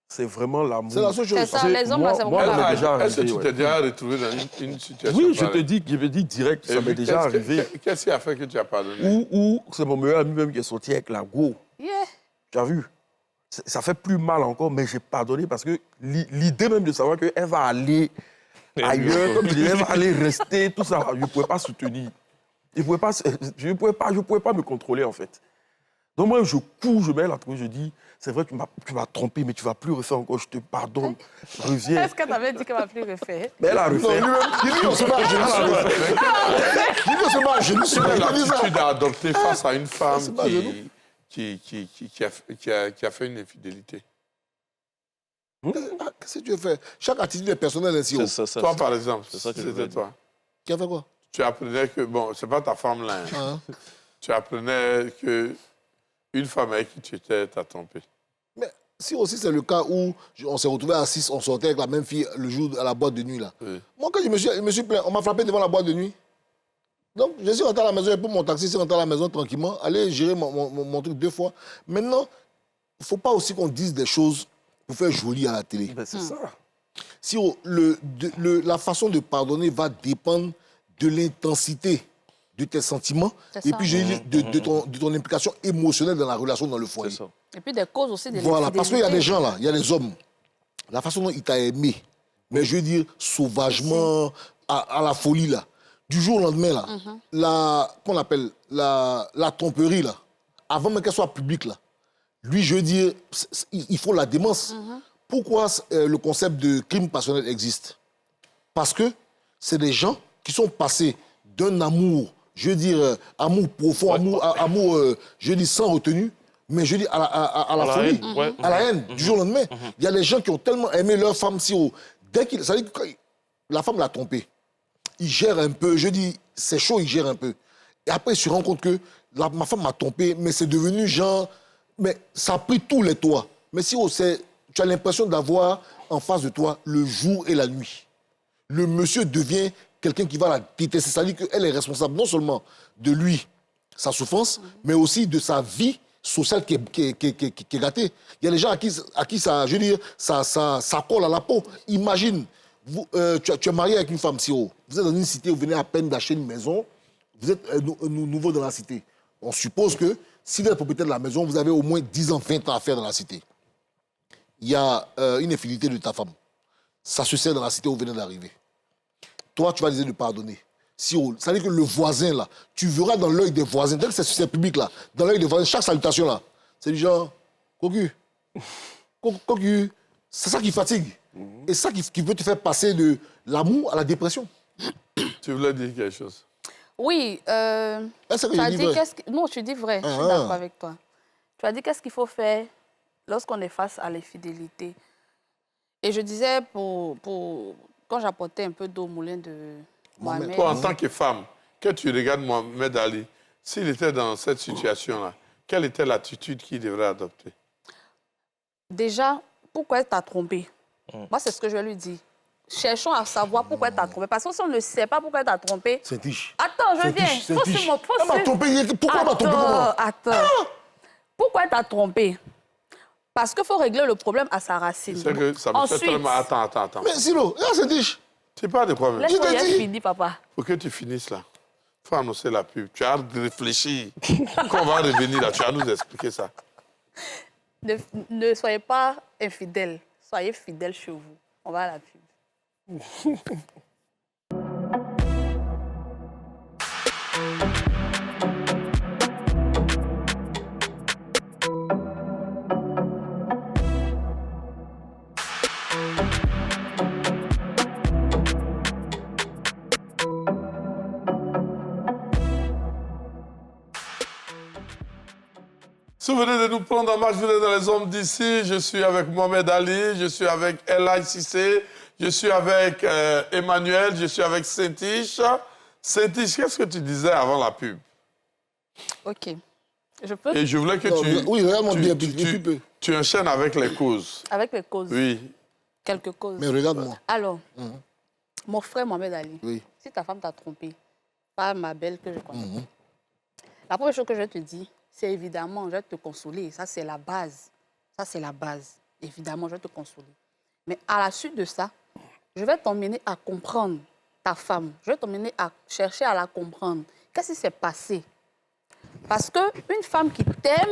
C'est vraiment l'amour. c'est la seule chose. C'est ça, les hommes, là, c'est moi, vraiment ça m'est pas déjà Est-ce que arrivé, tu ouais. t'es déjà retrouvé dans une situation Oui, je te pareille? dis, direct, Et ça puis, m'est déjà arrivé. Qu'est-ce qui a fait que tu as pardonné? Ou c'est mon meilleur ami même qui est sorti avec la go. Yeah. Tu as vu? Ça fait plus mal encore, mais j'ai pardonné parce que l'idée même de savoir qu'elle va aller ailleurs, comme je dis, elle va aller rester, tout ça, je ne pouvais pas soutenir. Je ne pouvais pas me contrôler, en fait. Donc moi, je cours, je mets la trouille, je dis, c'est vrai, tu m'as trompé, mais tu ne vas plus refaire encore, je te pardonne, reviens. Est-ce qu'elle t'avait dit qu'elle ne va plus refaire? Mais elle a Non, refait. il dit on se bat à genoux sur le Il dit on se bat à genoux sur Quelle le attitude à adopter face à une femme c'est pas genou. qui a fait une infidélité? Qu'est-ce que tu veux faire? Chaque attitude est personnelle ainsi. Toi, par exemple, c'est ça que je voulais c'était dire. toi. Qui a fait quoi? Tu apprenais que, bon, c'est pas ta femme là, hein. Hein? Tu apprenais que une femme avec qui tu étais t'a trompé. Mais si aussi c'est le cas où on s'est retrouvé à 6, on sortait avec la même fille le jour à la boîte de nuit là. Oui. Moi quand je me suis plaint, on m'a frappé devant la boîte de nuit. Donc je suis rentré à la maison, j'ai pris mon taxi, je suis rentré à la maison tranquillement, aller gérer mon truc 2 fois. Maintenant, ne faut pas aussi qu'on dise des choses pour faire joli à la télé. Ben, c'est ça. Si la façon de pardonner va dépendre de l'intensité de tes sentiments C'est et ça. puis de ton implication émotionnelle dans la relation, dans le foyer. C'est ça. Et puis des causes aussi de Voilà, parce qu'il y a des l'infidélité. gens là, il y a des hommes, la façon dont il t'a aimé, mais je veux dire sauvagement, à la folie là, du jour au lendemain là, qu'on appelle la tromperie là, avant même qu'elle soit publique là, lui je veux dire, il faut la démence. Pourquoi le concept de crime passionnel existe? Parce que c'est des gens qui sont passés d'un amour, je veux dire, amour profond, amour, je veux dire, sans retenue, mais je veux dire, à la folie, haine, ouais. à la haine, du jour au lendemain. Il y a des gens qui ont tellement aimé leur femme, dès qu'il, ça veut dire que quand la femme l'a trompé, il gère un peu, je dis, c'est chaud, il gère un peu. Et après, il se rend compte que ma femme m'a trompé, mais c'est devenu genre, mais ça a pris tous les toits. Mais si tu as l'impression d'avoir en face de toi le jour et la nuit. Le monsieur devient quelqu'un qui va la détester. C'est-à-dire qu'elle est responsable non seulement de lui, sa souffrance, mais aussi de sa vie sociale qui est gâtée. Il y a des gens à qui ça, je veux dire, ça colle à la peau. Imagine, tu es marié avec une femme, Siro. Vous êtes dans une cité, vous venez à peine d'acheter une maison, vous êtes nouveau dans la cité. On suppose que si vous êtes propriétaire de la maison, vous avez au moins 10 ans, 20 ans à faire dans la cité. Il y a une infidélité de ta femme. Ça se sert dans la cité où vous venez d'arriver. Toi, tu vas décider de pardonner. Ça veut dire que le voisin, là, tu verras dans l'œil des voisins, dès que c'est public, là, dans l'œil des voisins, chaque salutation, là, c'est du genre, cocu, cocu. C'est ça qui fatigue. Et ça qui peut te faire passer de l'amour à la dépression. Tu voulais dire quelque chose? Oui, Est-ce que tu je as dis dit vrai? non, tu dis vrai, je suis d'accord avec toi. Tu as dit qu'est-ce qu'il faut faire lorsqu'on est face à l'infidélité. Et je disais, quand j'apportais un peu d'eau au moulin de Mohamed... Toi, en tant que femme, que tu regardes Mohamed Ali, s'il était dans cette situation-là, quelle était l'attitude qu'il devrait adopter? Déjà, pourquoi elle t'a trompé? Moi, c'est ce que je lui dis. Cherchons à savoir pourquoi elle t'a trompé. Parce que si on ne sait pas pourquoi elle t'a trompé... Saint-Tiche. Attends, je viens. Saint-Tiche. Elle m'a trompé. Pourquoi elle m'a trompé? Attends. Pourquoi elle t'a trompé? Parce qu'il faut régler le problème à sa racine. C'est que ça me fait tellement... Attends. Mais Silo, regarde Saint-Tiche. C'est pas de problème. Laisse-moi y finir, papa. Faut que tu finisses là. Faut annoncer la pub. Tu as réfléchi. Quand on va revenir là, tu vas nous expliquer ça. Ne soyez pas infidèles. Soyez fidèles chez vous. On va à la pub. Souvenez de nous prendre en marche, vous êtes dans les hommes d'ici. Je suis avec Mohamed Ali, je suis avec Elaï Cissé, je suis avec Emmanuel, je suis avec Saint-Tiche. Saint-Tiche, qu'est-ce que tu disais avant la pub? OK. Je peux? Et je voulais que Oui, regarde-moi bien, puis tu enchaînes avec les causes. Avec les causes. Oui. Quelques causes. Mais regarde-moi. Alors, mon frère Mohamed Ali, Oui. si ta femme t'a trompé, pas ma belle que je connais, la première chose que je te dis, c'est évidemment, je vais te consoler. Ça, c'est la base. Ça, c'est la base. Évidemment, je vais te consoler. Mais à la suite de ça, je vais t'emmener à comprendre ta femme. Je vais t'emmener à chercher à la comprendre. Qu'est-ce qui s'est passé? Parce qu'une femme qui t'aime,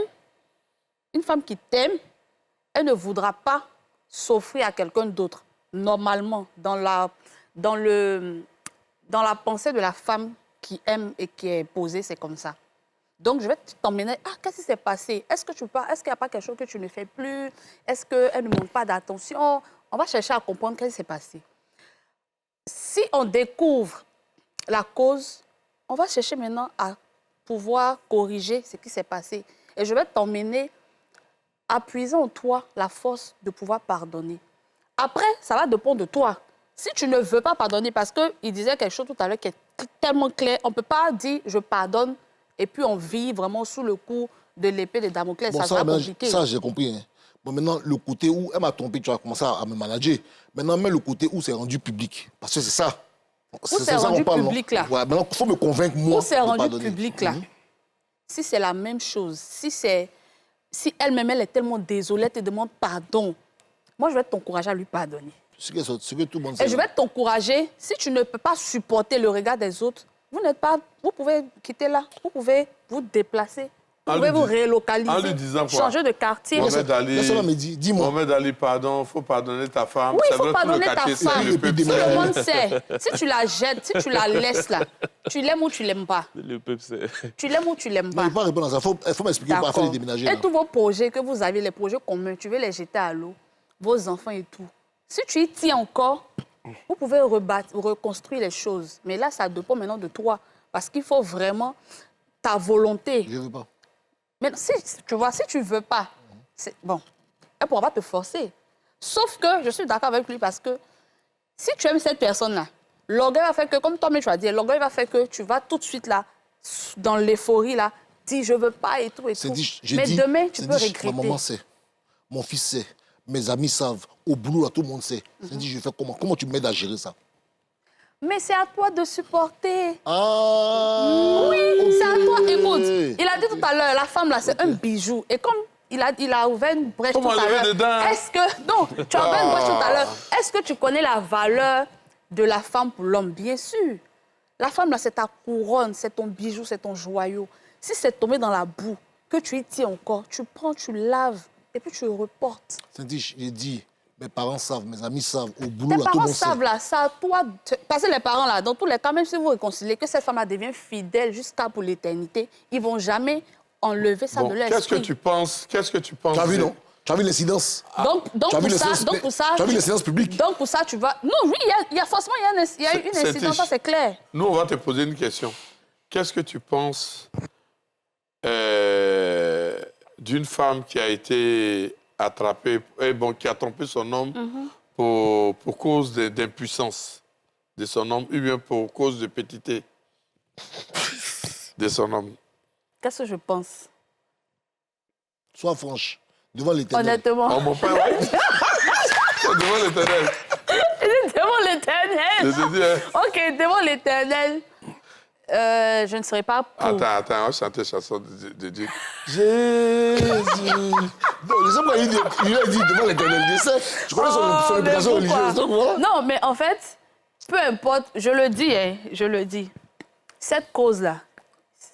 elle ne voudra pas s'offrir à quelqu'un d'autre. Normalement, dans la pensée de la femme qui aime et qui est posée, c'est comme ça. Donc, je vais t'emmener. Ah, qu'est-ce qui s'est passé? Est-ce qu'il n'y a pas quelque chose que tu ne fais plus? Est-ce qu'elle ne manque pas d'attention? On va chercher à comprendre qu'est-ce qui s'est passé. Si on découvre la cause, on va chercher maintenant à pouvoir corriger ce qui s'est passé. Et je vais t'emmener à puiser en toi la force de pouvoir pardonner. Après, ça va dépendre de toi. Si tu ne veux pas pardonner, parce qu'il disait quelque chose tout à l'heure qui est tellement clair, on ne peut pas dire « je pardonne » et puis on vit vraiment sous le coup de l'épée de Damoclès. Bon, ça sera compliqué. Ça, j'ai compris. Hein. Bon, maintenant, le côté où elle m'a trompé, tu vas commencer à me manager. Maintenant, mais le côté où c'est rendu public. Parce que c'est ça. Où c'est rendu public, là? Ouais, maintenant, il faut me convaincre, moi. Où c'est rendu pardonner. public, là? Si c'est la même chose, si c'est si elle-même, elle est tellement désolée, elle te demande pardon, moi, je vais t'encourager à lui pardonner. Ce que tout le monde Et sait. je vais t'encourager, si tu ne peux pas supporter le regard des autres, vous pouvez quitter là, vous pouvez vous déplacer, vous pouvez vous relocaliser, en lui disant quoi? changer de quartier. Mohamed Ali, Laisse-moi me dire, dis-moi. Mohamed Ali, pardon, il faut pardonner ta femme. Oui, il C'est faut vrai, tout le pardonner ta quartier sait, femme. le peuple Tout sait. le monde sait. Si tu la jettes, si tu la laisses là, tu l'aimes ou tu l'aimes pas. Le peuple, c'est... Tu l'aimes ou tu l'aimes Non, pas. il ne faut pas répondre à ça. Il faut m'expliquer pour faire les déménager. Et là. tous vos projets que vous avez, les projets communs, tu veux les jeter à l'eau, vos enfants et tout. Si tu y tiens encore, vous pouvez reconstruire les choses. Mais là, ça dépend maintenant de toi. Parce qu'il faut vraiment ta volonté. Je ne veux pas. Mais si tu vois, si tu ne veux pas, bon, elle ne pourra pas te forcer. Sauf que je suis d'accord avec lui parce que si tu aimes cette personne-là, l'orgueil va faire que, comme toi-même tu as dit, l'orgueil va faire que tu vas tout de suite là, dans l'euphorie là, dire je ne veux pas et tout et tout. Mais demain, tu peux regretter. Ma maman sait, mon fils sait, mes amis savent, au boulot, là, tout le monde sait. C'est dit, je fais comment? Comment tu m'aides à gérer ça? Mais c'est à toi de supporter. Ah! Oui, c'est à toi. Écoute, Ok. il a dit tout à l'heure, la femme là, c'est un bijou. Et comme il a ouvert une brèche Comment tout à lever l'heure. dedans? Est-ce que. Non, tu as ouvert une brèche tout à l'heure. Est-ce que tu connais la valeur de la femme pour l'homme? Bien sûr. La femme là, c'est ta couronne, c'est ton bijou, c'est ton joyau. Si c'est tombé dans la boue, que tu y tiens encore, tu prends, tu laves et puis tu le reportes. C'est dit, j'ai dit, mes parents savent, mes amis savent, au boulot, Tes là, tout le parents monde sait. savent là, ça à toi. Parce que les parents là, dans tous les cas, même si vous réconciliez, que cette femme-là devient fidèle jusqu'à pour l'éternité, ils ne vont jamais enlever ça Bon, de leur qu'est-ce que esprit. tu penses? Qu'est-ce que tu penses? Tu as vu, non? Tu as vu l'incidence? Donc Tu as vu pour ça, l'incidence- tu as vu l'incidence publique? Donc pour ça, tu vas. Non, oui, il y a forcément il y a une C'est incidence, ça Tish. c'est clair. Nous, on va te poser une question. Qu'est-ce que tu penses d'une femme qui a été attrapée, qui a trompé son homme pour cause d'impuissance de son homme, ou bien pour cause de petitesse de son homme? Qu'est-ce que je pense? Sois franche, devant l'Éternel. Honnêtement. Oh, mon père, oui. Devant l'Éternel. Devant l'éternel. Je te dis, hein. OK, devant l'éternel. Je ne serai pas pour. Attends, on va chanter chanson de Dieu. Jésus. Non, je sais pas, il a dit devant l'Éternel. Je sais, je connais son mais éducation pourquoi? religieuse. Donc voilà. Non, mais en fait, peu importe, je le dis, hein, je le dis. Cette cause-là,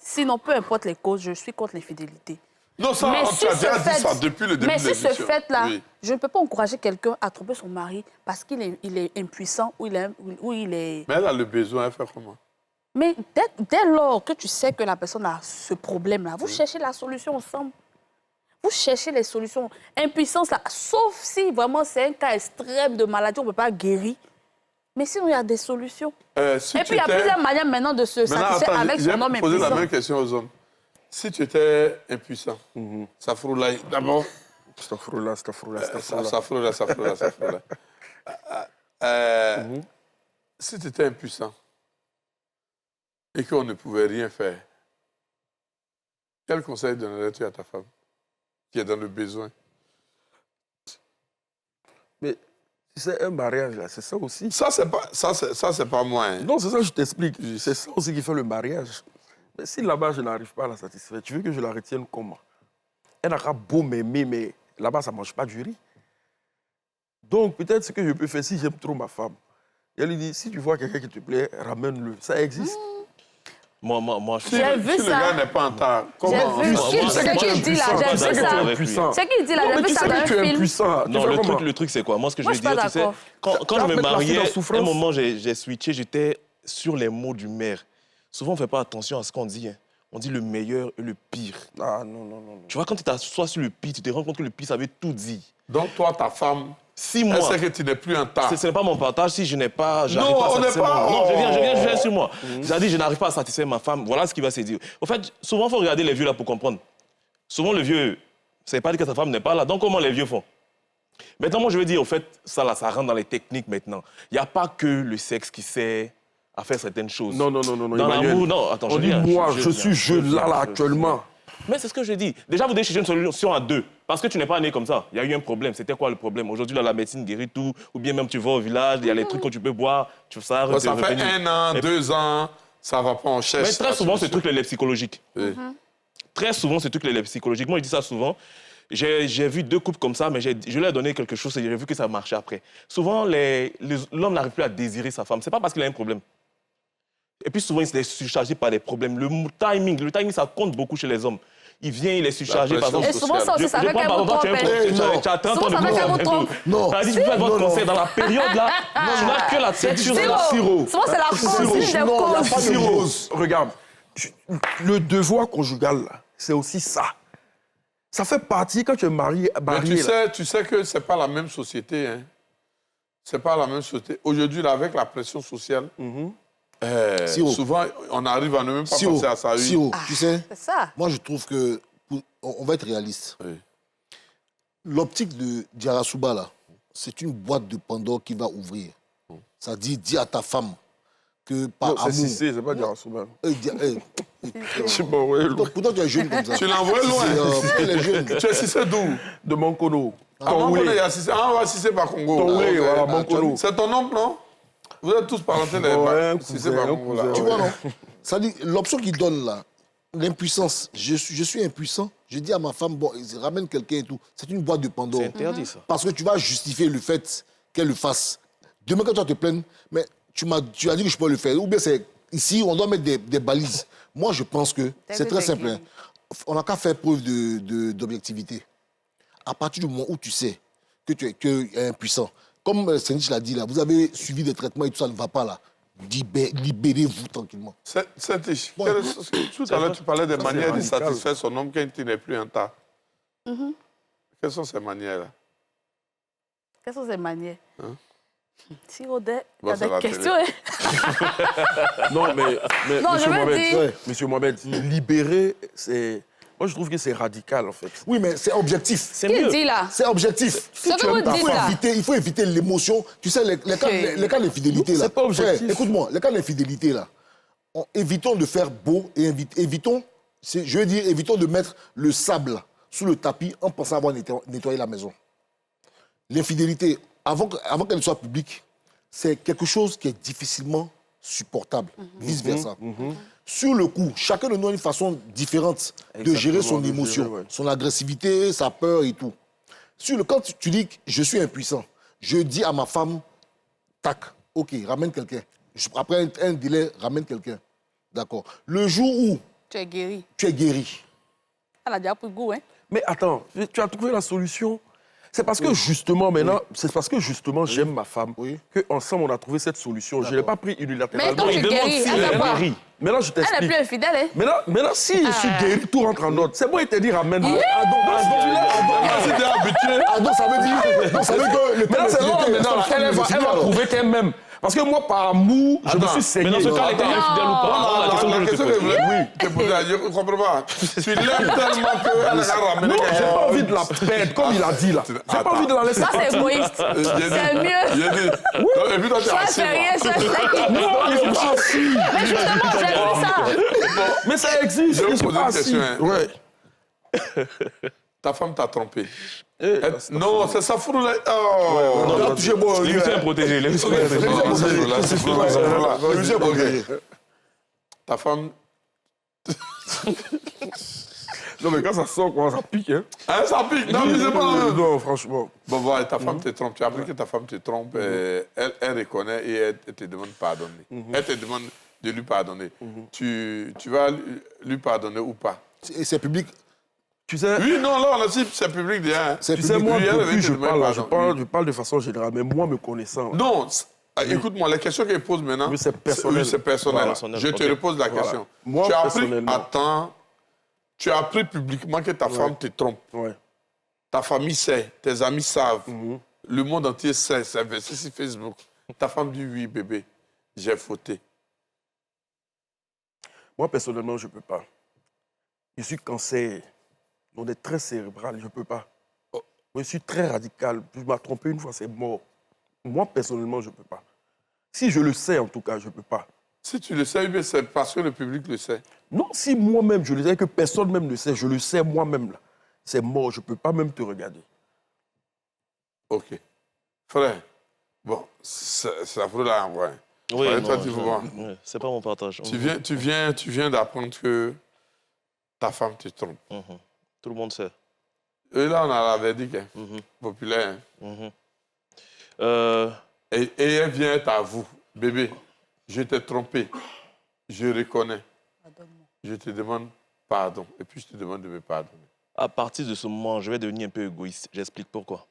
sinon peu importe les causes, je suis contre l'infidélité. Non, ça, Mais on si t'a ce déjà dit fait- ça depuis le début Mais de si l'émission. ce fait-là, Oui. je ne peux pas encourager quelqu'un à tromper son mari parce qu'il est impuissant ou il est... Mais elle a le besoin, elle fait comment? Mais dès lors que tu sais que la personne a ce problème-là, vous cherchez la solution ensemble. Vous cherchez les solutions. Impuissance, là, sauf si vraiment c'est un cas extrême de maladie, on ne peut pas guérir. Mais sinon, il y a des solutions. Si Et tu puis, il y a étais- plusieurs manières maintenant de se Maintenant, satisfaire attends, avec je son homme vais poser la impuissant. même question aux hommes. Si tu étais impuissant, ça froulaille. D'abord, Astaghfirullah. ça. Si tu étais impuissant et qu'on ne pouvait rien faire, quel conseil donnerais-tu à ta femme qui est dans le besoin? Mais c'est un mariage, là, c'est ça aussi. Ça, c'est pas moi. Hein. Non, c'est ça que je t'explique. C'est ça aussi qui fait le mariage. Mais si là-bas, je n'arrive pas à la satisfaire, tu veux que je la retienne comment? Elle n'a qu'à beau m'aimer, mais là-bas, ça ne mange pas du riz. Donc, peut-être ce que je peux faire, si j'aime trop ma femme, elle lui dit, si tu vois quelqu'un qui te plaît, ramène-le. Ça existe. Moi, je Si, J'ai le- vu si le ça. gars n'est pas en retard, comment? J'ai vu moi, ce qu'il dit là, j'ai vu ça. impuissant. Ce qu'il dit là, Non, j'ai mais vu tu ça sais dans que un tu es film. impuissant. Tu Non, fais comment? le truc, c'est quoi? Moi, ce que Moi, je je veux suis pas dire, tu sais, d'accord. quand Tu je vas me mettre la fille mariais, en souffrance. un moment, j'ai switché, j'étais sur les mots du maire. Souvent, on ne fait pas attention à ce qu'on dit. Hein. On dit le meilleur et le pire. Ah, non. Tu vois, quand tu t'assois sur le pire, tu te rends compte que le pire, ça veut tout dire. Donc, toi, ta femme, 6 elle mois. sait que tu n'es plus en retard. Ce n'est pas mon partage si je n'ai pas... j'arrive Non, pas à on n'est satisfaire pas- Non, je viens sur moi. C'est-à-dire, je n'arrive pas à satisfaire ma femme. Voilà ce qui va se dire. Au fait, souvent, il faut regarder les vieux là pour comprendre. Souvent, le vieux, ça ne veut pas dire que sa femme n'est pas là. Donc, comment les vieux font? Maintenant, moi, je veux dire, au fait, ça là, ça rentre dans les techniques maintenant. Il n'y a pas que le sexe qui sert à faire certaines choses. Non, Dans Emmanuel. l'amour, non. Attends, On je dit, viens. moi, je suis je jeune viens. actuellement. Mais c'est ce que je dis. Déjà, vous devez chercher une solution à deux. Parce que tu n'es pas né comme ça. Il y a eu un problème. C'était quoi le problème? Aujourd'hui, là, la médecine guérit tout. Ou bien même tu vas au village, il y a les trucs que tu peux boire. Ça Ça fait revenir. 1 an, 2 ans, ça va pas, on cherche. Mais très la souvent, c'est solution. truc les psychologiques. Oui. très souvent, ce truc-là, psychologiquement, je dis ça souvent. J'ai vu 2 couples comme ça, mais je leur ai donné quelque chose et j'ai vu que ça marchait après. Souvent, l'homme n'arrive plus à désirer sa femme. Ce n'est pas parce qu'il a un problème. Et puis souvent, il est surchargé par des problèmes. Le timing, ça compte beaucoup chez les hommes. Il vient, il est surchargé, par exemple. Et souvent, ça aussi, ça fait qu'elle vous trompe. Tu as 30 ans de trompe. Non. Tu as dit que tu fais votre conseil dans la période là. Tu n'as que la texture de la Souvent, c'est la cause, une des causes. Cyrus, regarde, le devoir conjugal, là, c'est aussi ça. Ça fait partie, quand tu es marié, Tu sais que ce n'est pas la même société. Hein. Ce n'est pas la même société. Aujourd'hui, là, avec la pression sociale, souvent, on arrive à ne même pas penser à ça. Siro, tu sais, C'est ça. moi, je trouve que, on va être réaliste. Oui. L'optique de Diarasuba, là, c'est une boîte de Pandore qui va ouvrir. Ça dit, dis à ta femme que par amour... C'est Cissé, c'est pas Diarasuba. Pourtant, tu es jeune comme ça. Tu l'envoies loin. Elle est jeune. Tu es Cissé d'où? De Monkono. On va Cissé par Congo. Tongoulé, Ah, voilà, ok. Monkono. C'est ton oncle, non? Vous êtes tous parentés Ouais, Cissé par Congo. Là. Tu vois, non? Ça dit, l'option qu'il donne là, l'impuissance, je suis impuissant, je dis à ma femme, bon, ramène quelqu'un et tout. C'est une boîte de Pandore. C'est interdit, ça. Parce que tu vas justifier le fait qu'elle le fasse. Demain, quand tu vas te plaindre, mais tu as dit que je peux le faire. Ou bien c'est ici, on doit mettre des balises. Moi, je pense que c'est très simple. Hein. On n'a qu'à faire preuve d'objectivité. À partir du moment où tu sais que tu es impuissant, comme Senich l'a dit là, vous avez suivi des traitements et tout ça ne va pas là, libérez-vous tranquillement. Tout à l'heure, tu parlais des manières de satisfaire son homme quand il n'est plus un tas. Quelles sont ces manières-là? Quelles sont ces manières? Si Odette, Bon, tu as c'est des la questions. Non, mais Non, monsieur je veux Mohamed, dire- monsieur Mohamed, libérer, c'est... Moi, je trouve que c'est radical, en fait. Oui, mais c'est objectif. C'est Qui mieux. dit là? C'est objectif. Ce que vous dites là. Il faut éviter l'émotion. Tu sais, les cas d'infidélité là. C'est pas objectif. Frère, écoute-moi, les cas d'infidélité là. Évitons de faire beau et évitons de mettre le sable sous le tapis en pensant avoir nettoyé la maison. L'infidélité, avant qu'elle soit publique, c'est quelque chose qui est difficilement supportable, vice-versa. Sur le coup, chacun de nous a une façon différente de gérer son émotion, son agressivité, sa peur et tout. Quand tu dis que je suis impuissant, je dis à ma femme, tac, ok, ramène quelqu'un. Après un délai, ramène quelqu'un. D'accord. Le jour où Tu es guéri. tu es guéri, Elle a déjà pris goût, hein? Mais attends, tu as trouvé la solution. C'est parce que justement, maintenant, c'est parce que justement, j'aime ma femme, qu'ensemble, on a trouvé cette solution. Je ne l'ai pas pris Mais unilatéralement. quand tu guéris, elle fait quoi? Maintenant, je Elle est t'explique. plus infidèle, hein? Maintenant, si je suis guéri, tout rentre en ordre. C'est bon, il te dit ramène. donc ça veut dire que le Maintenant, c'est bon, maintenant, elle va prouver qu'elle-même. Parce que moi, par amour, je me suis saigné. Mais dans ce cas, elle était infidèle ou pas? La question que je voulais te poser, je ne comprends pas. Tu l'aimes tellement qu'elle a ramené Non, quelqu'un. j'ai pas envie de la perdre, comme il a dit là. J'ai pas envie de la laisser Ça, c'est partir. égoïste. C'est mieux. Et puis toi, tu es Soit assis. c'est rien, soit c'est... Non, il faut pas assis. Mais justement, j'ai vu ça. Mais ça existe, Je vais il vous faut poser pas une assis. question, hein. Ouais. Ta femme t'a trompé. Eh, Non, c'est ça, fout là. Oh, on a touché bon. L'émission est protégée. L'émission est protégée. Ta femme. Non, mais quand ça sort, quoi, ça pique, hein. Hein, ça pique. Non, mais c'est pas. Non, franchement. Bon, voilà, ta femme te trompe. Tu as appris que ta femme te trompe. Elle reconnaît et elle te demande de pardonner. Elle te demande de lui pardonner. Tu vas lui pardonner ou pas? Et c'est public. Tu sais, Oui, non, là, on a dit c'est public déjà. C'est tu sais, public. moi, Oui, elle depuis avait je été parle, là, demandée je parle de façon générale, mais moi, me connaissant, là, Non, écoute-moi, la question qu'elle pose maintenant. Oui, c'est personnel. Oui, c'est personnel. Voilà. Je te Ok. repose la Voilà. question. Moi, tu as appris, personnellement. attends, tu as appris publiquement que ta femme te trompe. ouais. Ta famille sait, tes amis savent, le monde entier sait, c'est investi sur Facebook. Ta femme dit oui, bébé, j'ai fauté. Moi, personnellement, je ne peux pas. Je suis cancer. On est très cérébral, je ne peux pas. Je suis très radical. Je m'ai trompé une fois, c'est mort. Moi, personnellement, je ne peux pas. Si je le sais, en tout cas, je ne peux pas. Si tu le sais, mais c'est parce que le public le sait. Non, si moi-même, je le sais, que personne même ne sait, je le sais moi-même, là. C'est mort, je ne peux pas même te regarder. OK. Frère, bon, ça vaut là, ouais. Oui, Ouais, non, toi, tu veux voir. c'est pas mon partage. Tu viens d'apprendre que ta femme te trompe. Tout le monde sait. Et là, on a la verdict populaire. Et elle vient à vous. Bébé, je t'ai trompé. Je reconnais. Je te demande pardon. Et puis, je te demande de me pardonner. À partir de ce moment, je vais devenir un peu égoïste. J'explique pourquoi.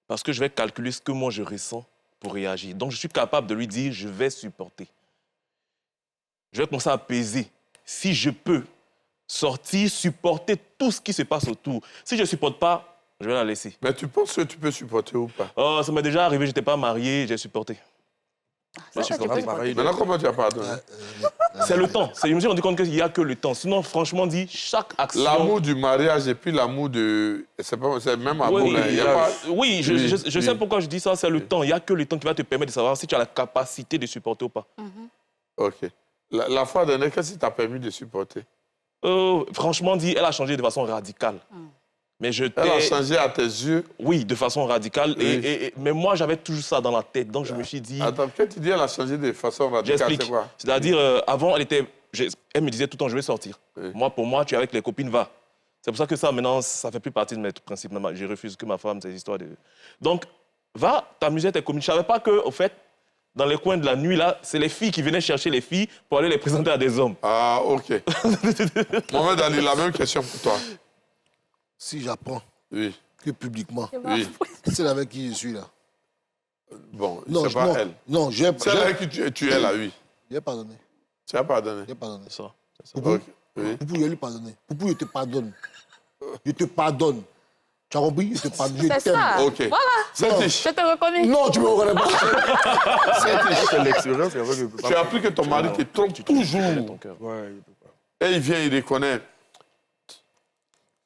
Parce que je vais calculer ce que moi je ressens pour réagir. Donc, je suis capable de lui dire, je vais supporter. Je vais commencer à peser. Si je peux sortir, supporter tout ce qui se passe autour. Si je ne supporte pas, je vais la laisser. Mais tu penses que tu peux supporter ou pas? Oh, ça m'est déjà arrivé, je n'étais pas marié, j'ai supporté. Maintenant, comment tu as pardonné? C'est le temps. Je me suis rendu compte qu'il n'y a que le temps. Sinon, franchement dit, chaque action... L'amour du mariage et puis l'amour de... C'est même amour. Oui, là. Il y a pas... oui, je sais pourquoi je dis ça, c'est le temps. Il n'y a que le temps qui va te permettre de savoir si tu as la capacité de supporter ou pas. OK. La fois dernière, qu'est-ce qui t'a permis de supporter? Franchement dit, elle a changé de façon radicale. Mais elle a changé à tes yeux? Oui, de façon radicale. Oui. Mais moi, j'avais toujours ça dans la tête. Donc, je me suis dit... Attends, quand tu dis elle a changé de façon radicale, j'explique. c'est quoi? C'est-à-dire, avant, elle me disait tout le temps, je vais sortir. Oui. Moi, pour moi, tu es avec les copines, va. C'est pour ça que ça, maintenant, ça ne fait plus partie de mes principes. Je refuse que ma femme, ces histoires de... Donc, va t'amuser avec tes copines. Je ne savais pas que, au fait, dans les coins de la nuit, là, c'est les filles qui venaient chercher les filles pour aller les présenter à des hommes. Ah, OK. Mohamed Ali, la même question pour toi. Si j'apprends Oui. que publiquement, Oui. c'est avec qui je suis là. Bon, Non, c'est pas non, elle. non, C'est avec qui tu es là, oui. J'ai pardonné. Tu as pardonné? J'ai pardonné. C'est ça. Poupou, OK. Oui. Poupou, je vais lui pardonner. Poupou, je te pardonne. Je te pardonne. Tu as compris? Je te pardonne. Je C'est t'aime. ça. OK. Voilà. C'est Non. riche. Je te reconnais. Non, tu me reconnais pas. C'est l'expérience qui a fait que... Tu as appris que ton mari te trompe toujours. Ton cœur. Ouais, il peut pas. Et il vient, il reconnaît.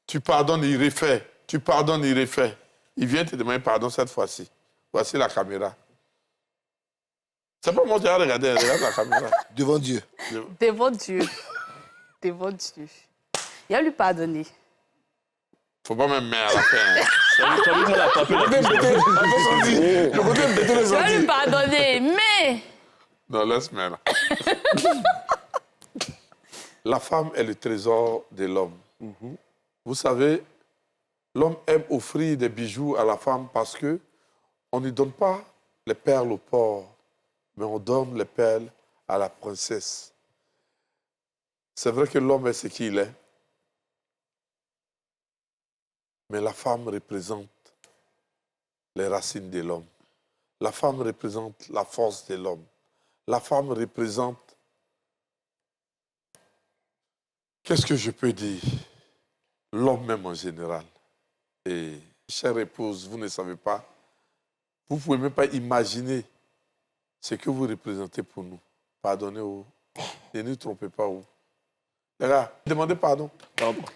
Tu pardonnes, il refait. Tu pardonnes, il refait. Il vient te demander pardon cette fois-ci. Voici la caméra. C'est pas moi qui ai regardé, regarde la caméra. Devant Dieu. Devant Dieu. Devant Dieu. Il a lui pardonné. Faut pas même mettre à la fin. Hein. Tu as vu, moi, attraper la Le côté bêter les Il a lui sorties. pardonné, mais... Non, laisse moi là. La femme est le trésor de l'homme. Vous savez, l'homme aime offrir des bijoux à la femme parce que on ne donne pas les perles au porc, mais on donne les perles à la princesse. C'est vrai que l'homme est ce qu'il est, mais la femme représente les racines de l'homme. La femme représente la force de l'homme. La femme représente... Qu'est-ce que je peux dire? L'homme même en général. Et, chère épouse, vous ne savez pas, vous ne pouvez même pas imaginer ce que vous représentez pour nous. Pardonnez-vous. Ne nous trompez pas. Les gars, demandez pardon.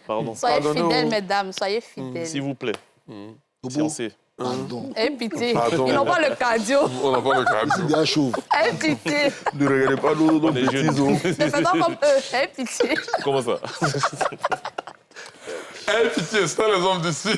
Pardon. Soyez Pardonnez-vous. fidèles, mesdames, soyez fidèles. S'il vous plaît. Poupou, Fiancé. pardon. Aie pitié. Pardon. Ils n'ont pas le cardio. On n'a pas le cas. Bien chauve. Aie pitié. Ne regardez pas nos On est petits jeunes. os. Ne faisons comme eux. Aie pitié. Comment ça? Eh, pitié, c'est les hommes d'ici.